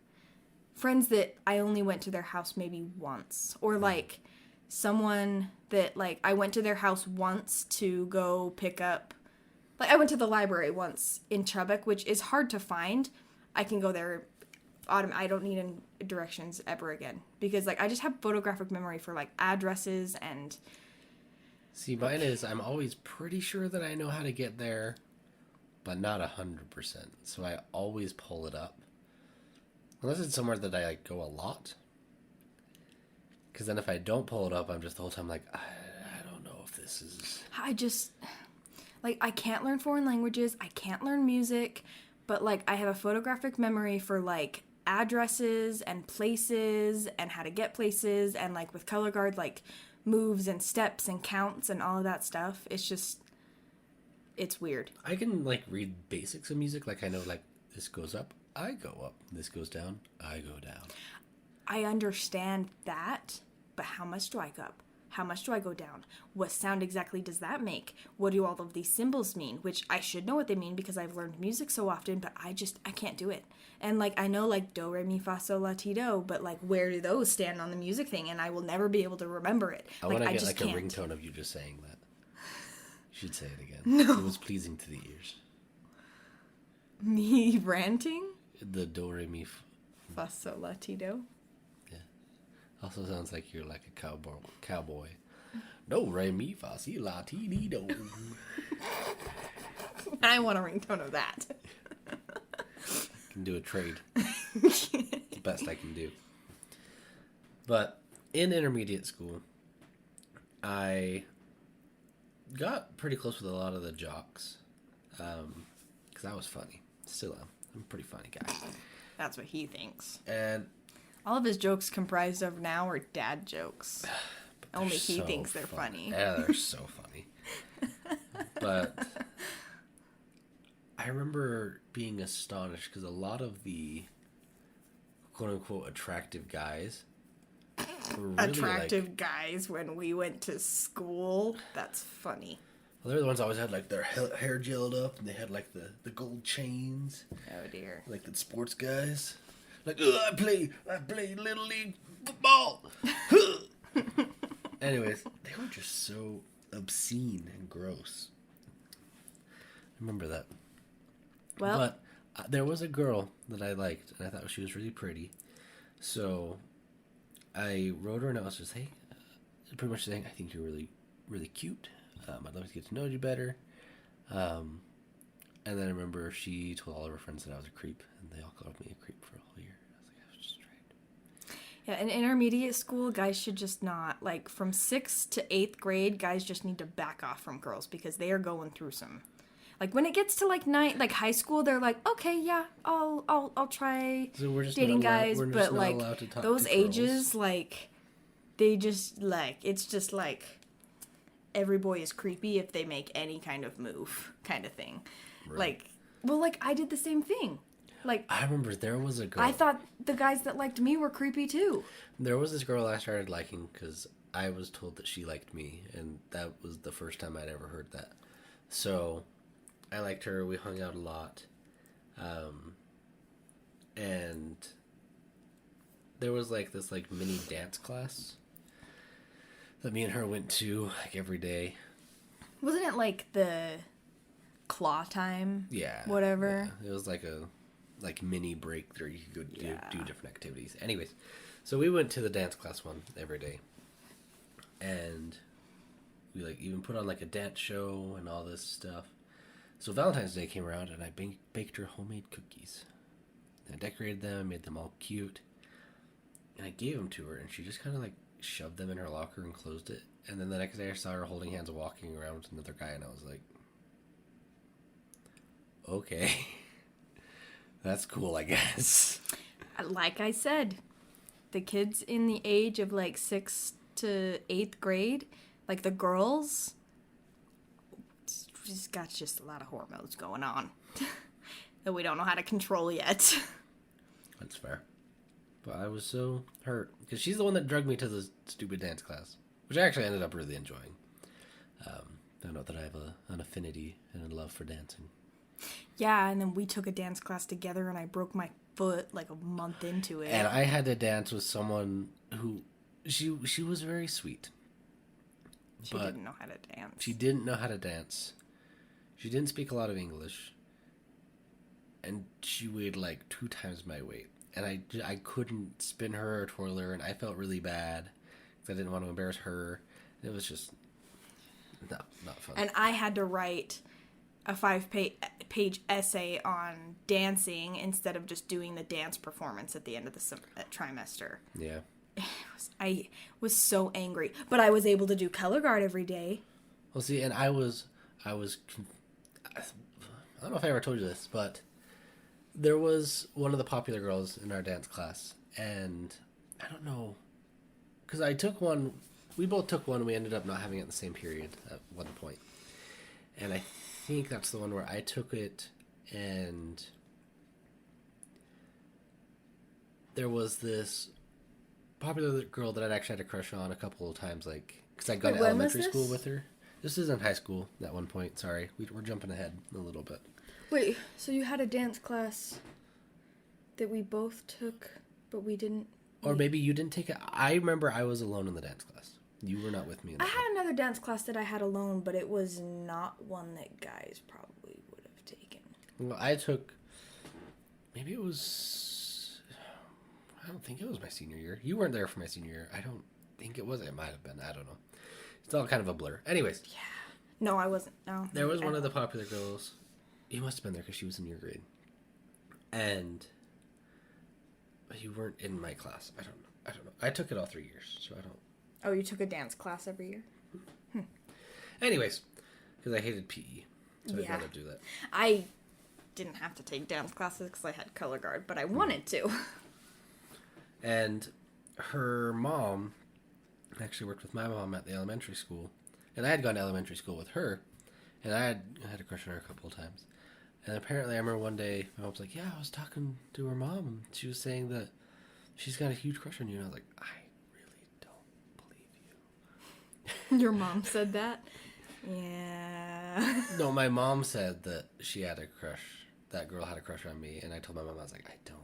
friends that I only went to their house maybe once, or like someone that like I went to their house once to go pick up. Like I went to the library once in Chubbuck, which is hard to find. I can go there. I don't need directions ever again because like I just have photographic memory for like addresses and. See, mine is I'm always pretty sure that I know how to get there, but not 100%. So I always pull it up, unless it's somewhere that I like go a lot. Because then if I don't pull it up, I'm just the whole time like I don't know if this is. I just like I can't learn foreign languages. I can't learn music, but like I have a photographic memory for like addresses and places and how to get places, and like with color guard like moves and steps and counts and all of that stuff. It's weird. I can like read basics of music. Like I know like this goes up, I go up. This goes down, I go down. I understand that, but how much do I go up? How much do I go down? What sound exactly does that make? What do all of these symbols mean? Which I should know what they mean because I've learned music so often, but I can't do it. And like, I know like do, re, mi, fa, sol, la, ti, do, but like where do those stand on the music thing? And I will never be able to remember it. I want to get just like can't. a ringtone of you just saying that. You should say it again. No. It was pleasing to the ears. Me ranting? The do, re, mi, Fa, sol, la, ti, do. Also sounds like you're like a cowboy. Do, re, mi, fa, si, la, ti, di, do. I want a ringtone of that. I can do a trade. It's the best I can do. But in intermediate school, I got pretty close with a lot of the jocks. Because I was funny. Still am. I'm a pretty funny guy. That's what he thinks. And all of his jokes comprised of now are dad jokes. Only he thinks they're funny. Yeah, they're so funny. But I remember being astonished because a lot of the quote-unquote attractive guys were really attractive guys when we went to school. That's funny. Well, they're the ones that always had like their hair gelled up and they had like the gold chains. Oh dear. Like the sports guys. Like, I play Little League football. Anyways, they were just so obscene and gross. I remember that. Well, but there was a girl that I liked, and I thought she was really pretty. So I wrote her a note. I was just, hey, pretty much saying, I think you're really, really cute. I'd love to get to know you better. And then I remember she told all of her friends that I was a creep, and they all called me a creep for a whole year. I was like, I was just right. yeah, in intermediate school, guys should just not, like, from 6th to 8th grade, guys just need to back off from girls because they are going through some. Like, when it gets to, like, high school, they're like, okay, yeah, I'll try dating guys, but, like, those ages, like, they just, like, it's just, like, every boy is creepy if they make any kind of move kind of thing. Right. Like, well, like, I did the same thing. Like, I remember there was a girl. I thought the guys that liked me were creepy, too. There was this girl I started liking because I was told that she liked me, and that was the first time I'd ever heard that. So I liked her. We hung out a lot. And there was, like, this, like, mini dance class that me and her went to, like, every day. Wasn't it, like, the claw time? Yeah. Whatever. Yeah. It was, like, a mini break where you could go do different activities. Anyways, so we went to the dance class one every day. And we, like, even put on, like, a dance show and all this stuff. So Valentine's Day came around, and I baked her homemade cookies. And I decorated them, made them all cute. And I gave them to her, and she just kind of, like, shoved them in her locker and closed it. And then the next day I saw her holding hands and walking around with another guy, and I was like, okay. That's cool, I guess. Like I said, the kids in the age of, like, 6th to 8th grade, like, the girls, just got a lot of hormones going on that we don't know how to control yet. That's fair. But I was so hurt because she's the one that drugged me to the stupid dance class, which I actually ended up really enjoying. Found out that I have an affinity and a love for dancing. Yeah, and then we took a dance class together, and I broke my foot like a month into it. And I had to dance with someone who she was very sweet. She didn't know how to dance. She didn't know how to dance. She didn't speak a lot of English. And she weighed like 2 times my weight. And I couldn't spin her or twirl her, and I felt really bad because I didn't want to embarrass her. It was just not fun. And I had to write a 5-page essay on dancing instead of just doing the dance performance at the end of the trimester. Yeah. I was so angry, but I was able to do color guard every day. Well, see, and I don't know if I ever told you this, but there was one of the popular girls in our dance class, and I don't know, because I took one we both took one. We ended up not having it in the same period at one point. And I think that's the one where I took it and there was this popular girl that I'd actually had a crush on a couple of times, like, because I'd gone to elementary school with her. This is in high school at one point. Sorry, we're jumping ahead a little bit. Wait, so you had a dance class that we both took, but we didn't... Or maybe you didn't take it. I remember I was alone in the dance class. You were not with me. I had another dance class that I had alone, but it was not one that guys probably would have taken. Well, I took... Maybe it was... I don't think it was my senior year. You weren't there for my senior year. I don't think it was. It might have been. I don't know. It's all kind of a blur. Anyways. Yeah. No, I wasn't. No. There was one of the popular girls. You must have been there because she was in your grade. And... You weren't in my class. I don't know. I took it all 3 years, so I don't... Oh, you took a dance class every year? Anyways, because I hated PE, so I'd rather do that. I didn't have to take dance classes because I had color guard, but I wanted to. And her mom actually worked with my mom at the elementary school, and I had gone to elementary school with her, and I had a crush on her a couple of times. And apparently, I remember one day, my mom was like, yeah, I was talking to her mom, and she was saying that she's got a huge crush on you, and I was like, I really don't believe you. Your mom said that? Yeah. No, my mom said that she had a crush, that girl had a crush on me, and I told my mom, I was like, I don't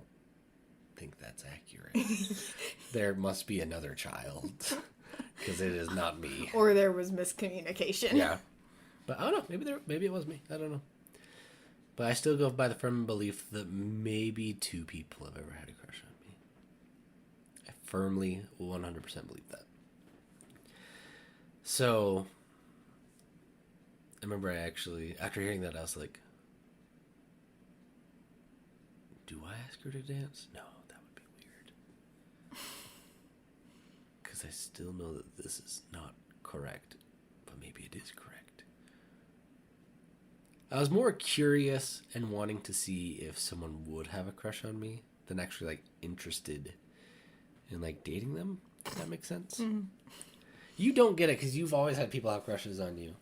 think that's accurate. There must be another child, because it is not me. Or there was miscommunication. Yeah. But I don't know, maybe it was me, I don't know. But I still go by the firm belief that maybe 2 people have ever had a crush on me. I firmly 100% believe that. So, I remember after hearing that, I was like, do I ask her to dance? No, that would be weird. Because I still know that this is not correct, but maybe it is correct. I was more curious and wanting to see if someone would have a crush on me than actually, like, interested in, like, dating them. Does that make sense? Mm-hmm. You don't get it because you've always had people have crushes on you.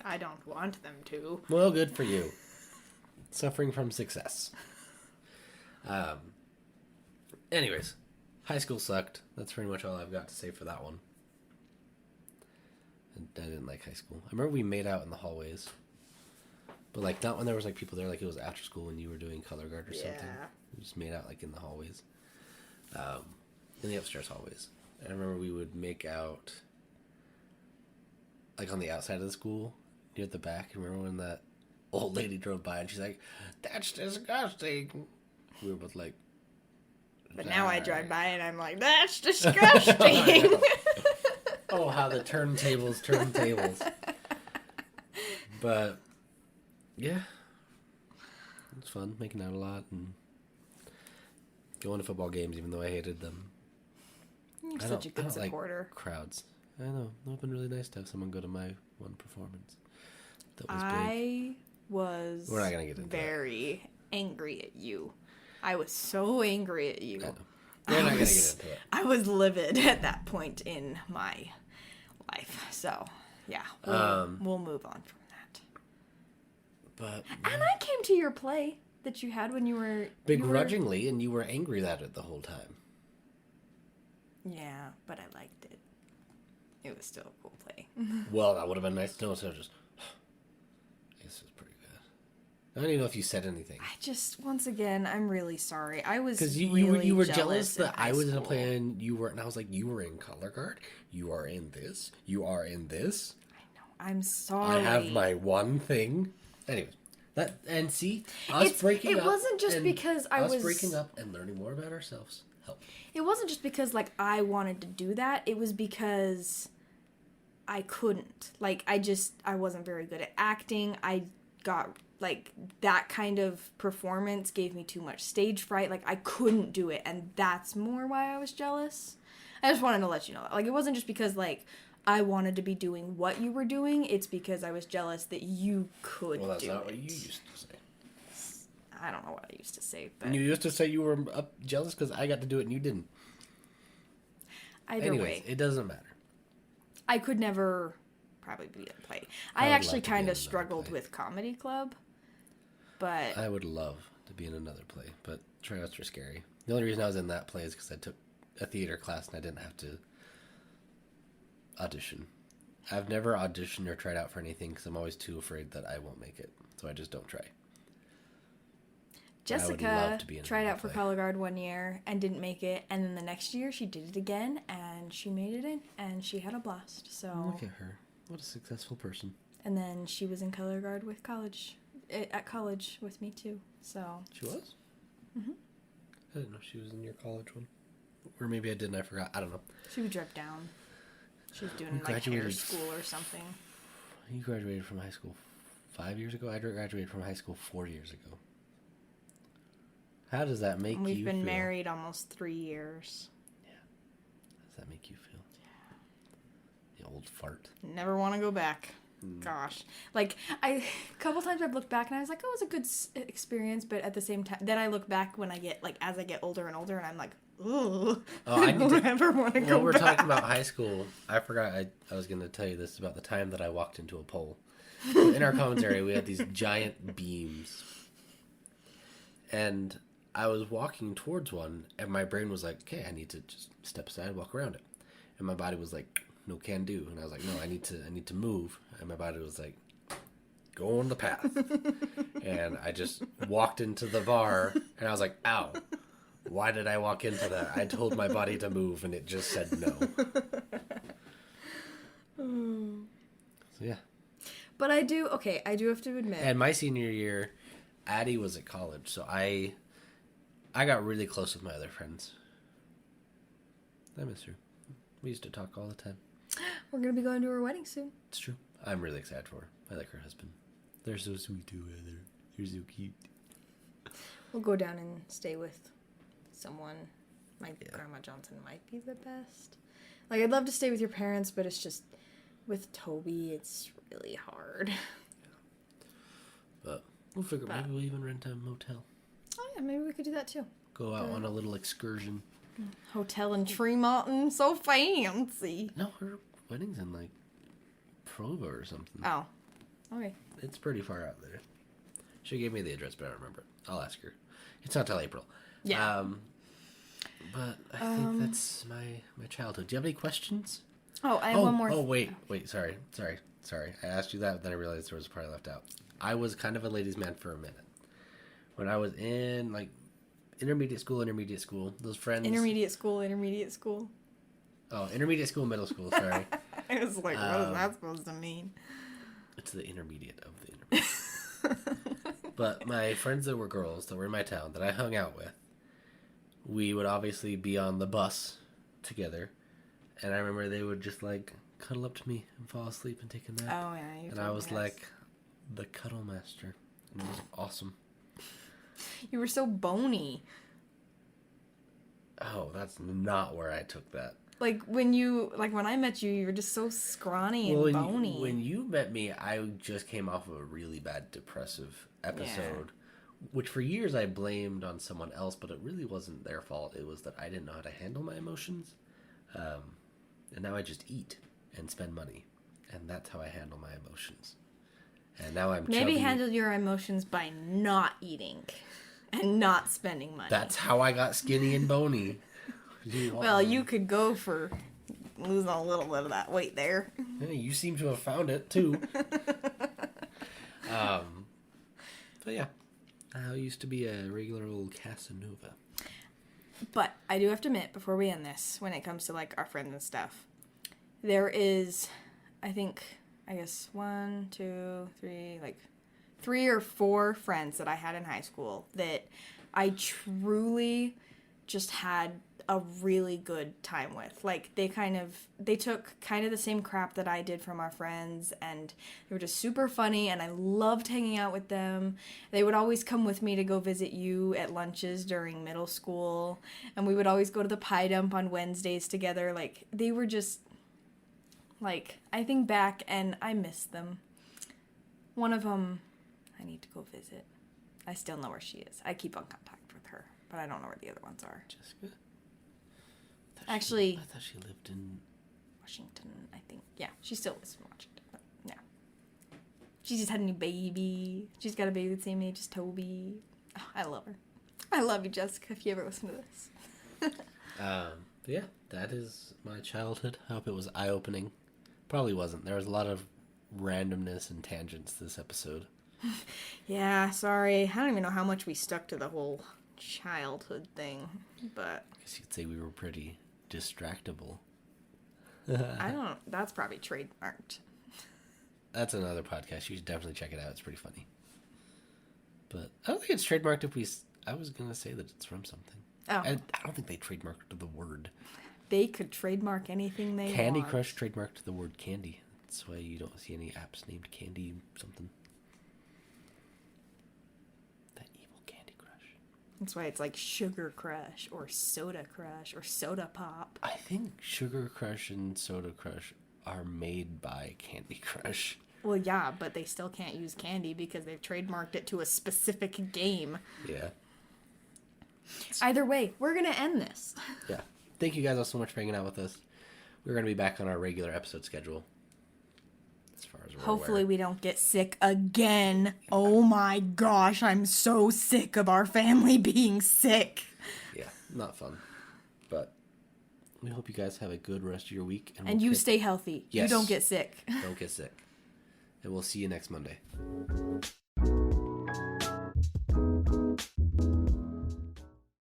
I don't want them to. Well, good for you. Suffering from success. Anyways, high school sucked. That's pretty much all I've got to say for that one. I didn't like high school. I remember we made out in the hallways. But, like, not when there was, like, people there. Like, it was after school when you were doing color guard or something. We just made out, like, in the hallways. In the upstairs hallways. And I remember we would make out, like, on the outside of the school, near the back. And remember when that old lady drove by and she's like, that's disgusting. We were both like... But now I drive by and I'm like, that's disgusting. Oh, how the turntables. But, yeah. It's fun, making out a lot and going to football games, even though I hated them. You're such a good supporter. Like crowds. I know. It would have been really nice to have someone go to my one performance. That was big. I was We're not gonna get into very angry at you. I was so angry at you. I know. We're not going to get into it. I was livid at that point in my life. So, yeah, we'll move on from that. But and I came to your play that you had when you were... Begrudgingly, and you were angry at it the whole time. Yeah, but I liked it. It was still a cool play. Well, that would have been nice to know, so just... This was pretty good. I don't even know if you said anything. I just, once again, I'm really sorry. I was because you were jealous that I was in a play and you weren't. And I was like, you were in color guard. You are in this. You are in this. I know. I'm sorry. I have my one thing. Anyways, breaking up. It wasn't just because us breaking up and learning more about ourselves helped. It wasn't just because like I wanted to do that. It was because I couldn't. Like I wasn't very good at acting. I got like that kind of performance gave me too much stage fright. Like I couldn't do it, and that's more why I was jealous. I just wanted to let you know that. Like it wasn't just because like I wanted to be doing what you were doing. It's because I was jealous that you could do it. Well, that's not what you used to say. I don't know what I used to say, but... You used to say you were jealous because I got to do it and you didn't. Either Anyways, way. it doesn't matter. I could never probably be in a play. I would actually love to be kind in of another struggled play. with comedy club, but I would love to be in another play, but tryouts are scary. The only reason I was in that play is because I took a theater class and I didn't have to audition. I've never auditioned or tried out for anything because I'm always too afraid that I won't make it, so I just don't try. Jessica to be in tried another out for play. color guard one year and didn't make it, and then the next year she did it again and she made it in and she had a blast. So Look at her. What a successful person. and then she was in color guard with at college with me too. So She was? Mm-hmm. I didn't know she was in your college one. Or maybe I didn't, I forgot. I don't know. she would drip down. She was doing You like hair graduated- school or something. You graduated from high school 5 years ago? I graduated from high school 4 years ago. How does that make And you we've been feel? married almost 3 years. How does that make you feel? The old fart. Never want to go back. Gosh, like a couple times I've looked back and I was like, oh, it was a good experience, but at the same time, then I look back when I get as I get older and older, and I'm like, ooh, I don't ever want to go When we're back. talking about high school, I forgot I was going to tell you this about the time that I walked into a pole. In our commons area, we had these giant beams. And I was walking towards one, and my brain was like, okay, I need to just step aside, walk around it. And my body was like, no, can do. And I was like, no, I need to move. And my body was like, go on the path. And I just walked into the bar, and I was like, ow. Why did I walk into that? I told my body to move, and it just said no. So, yeah. But I do have to admit, And my senior year, Addi was at college, so I got really close with my other friends. I miss her. We used to talk all the time. we're gonna be going to her wedding soon. It's true. I'm really excited for her. I like her husband. They're so sweet together. They're so cute. We'll go down and stay with someone. My Grandma Johnson might be the best. Like, I'd love to stay with your parents, but it's just with Toby, it's really hard. But we'll figure. Maybe we'll even rent a motel. Oh yeah, maybe we could do that too. Go out on a little excursion. Hotel in Tremont, so fancy. No, her wedding's in like Provo or something. Oh, okay. It's pretty far out there. She gave me the address, but I don't remember it. I'll ask her. It's not till April. Yeah. But I think that's my childhood. Do you have any questions? Oh, I have one more. Oh, wait. Sorry. I asked you that, but then I realized there was a part I left out. I was kind of a ladies' man for a minute. When I was in, like, intermediate school, those friends... Intermediate school. Oh, intermediate school, middle school, sorry. I was like, what is that supposed to mean? It's the intermediate of the intermediate. But my friends that were girls that were in my town that I hung out with, we would obviously be on the bus together. And I remember they would just, like, cuddle up to me and fall asleep and take a nap. Oh, yeah. And I was like the cuddle master. And it was awesome. You were so bony. Oh, that's not where I took that. Like, when I met you, you were just so scrawny and bony. When you met me, I just came off of a really bad depressive episode, which for years I blamed on someone else, but it really wasn't their fault. It was that I didn't know how to handle my emotions. And now I just eat and spend money. And that's how I handle my emotions. And now I'm Maybe chubby. handle your emotions by not eating and not spending money. That's how I got skinny and bony. Well, you could go for losing a little bit of that weight there. Yeah, you seem to have found it too. But yeah, I used to be a regular old Casanova. But I do have to admit, before we end this, when it comes to like our friends and stuff, there is, I guess 1, 2, 3, like 3 or 4 friends that I had in high school that I truly just had a really good time with. Like, they took kind of the same crap that I did from our friends, and they were just super funny, and I loved hanging out with them. They would always come with me to go visit you at lunches during middle school, and we would always go to the pie dump on Wednesdays together. Like, they were just, like, I think back, and I miss them. One of them, I need to go visit. I still know where she is. I keep on contact with her, but I don't know where the other ones are. Jessica? Actually, I thought she lived in... Washington, I think. Yeah, she still lives in Washington. But yeah. She just had a new baby. She's got a baby the same age as Toby. Oh, I love her. I love you, Jessica, if you ever listen to this. But yeah, that is my childhood. I hope it was eye-opening. Probably wasn't. There was a lot of randomness and tangents this episode. Yeah, sorry. I don't even know how much we stuck to the whole childhood thing, but... I guess you could say we were pretty distractible. I don't... That's probably trademarked. That's another podcast. You should definitely check it out. It's pretty funny. But I don't think it's trademarked if we... I was going to say that it's from something. Oh. I don't think they trademarked the word. They could trademark anything they Candy want. Crush trademarked the word candy. That's why you don't see any apps named Candy something. That evil Candy Crush. That's why it's like Sugar Crush or Soda Crush or Soda Pop. I think Sugar Crush and Soda Crush are made by Candy Crush. Well, yeah, but they still can't use candy because they've trademarked it to a specific game. Yeah. Either way, we're going to end this. Yeah. Thank you guys all so much for hanging out with us. We're going to be back on our regular episode schedule. As far as we're Hopefully aware. we don't get sick again. Oh my gosh, I'm so sick of our family being sick. Yeah, not fun. But we hope you guys have a good rest of your week. And you stay healthy. Yes. You don't get sick. Don't get sick. And we'll see you next Monday.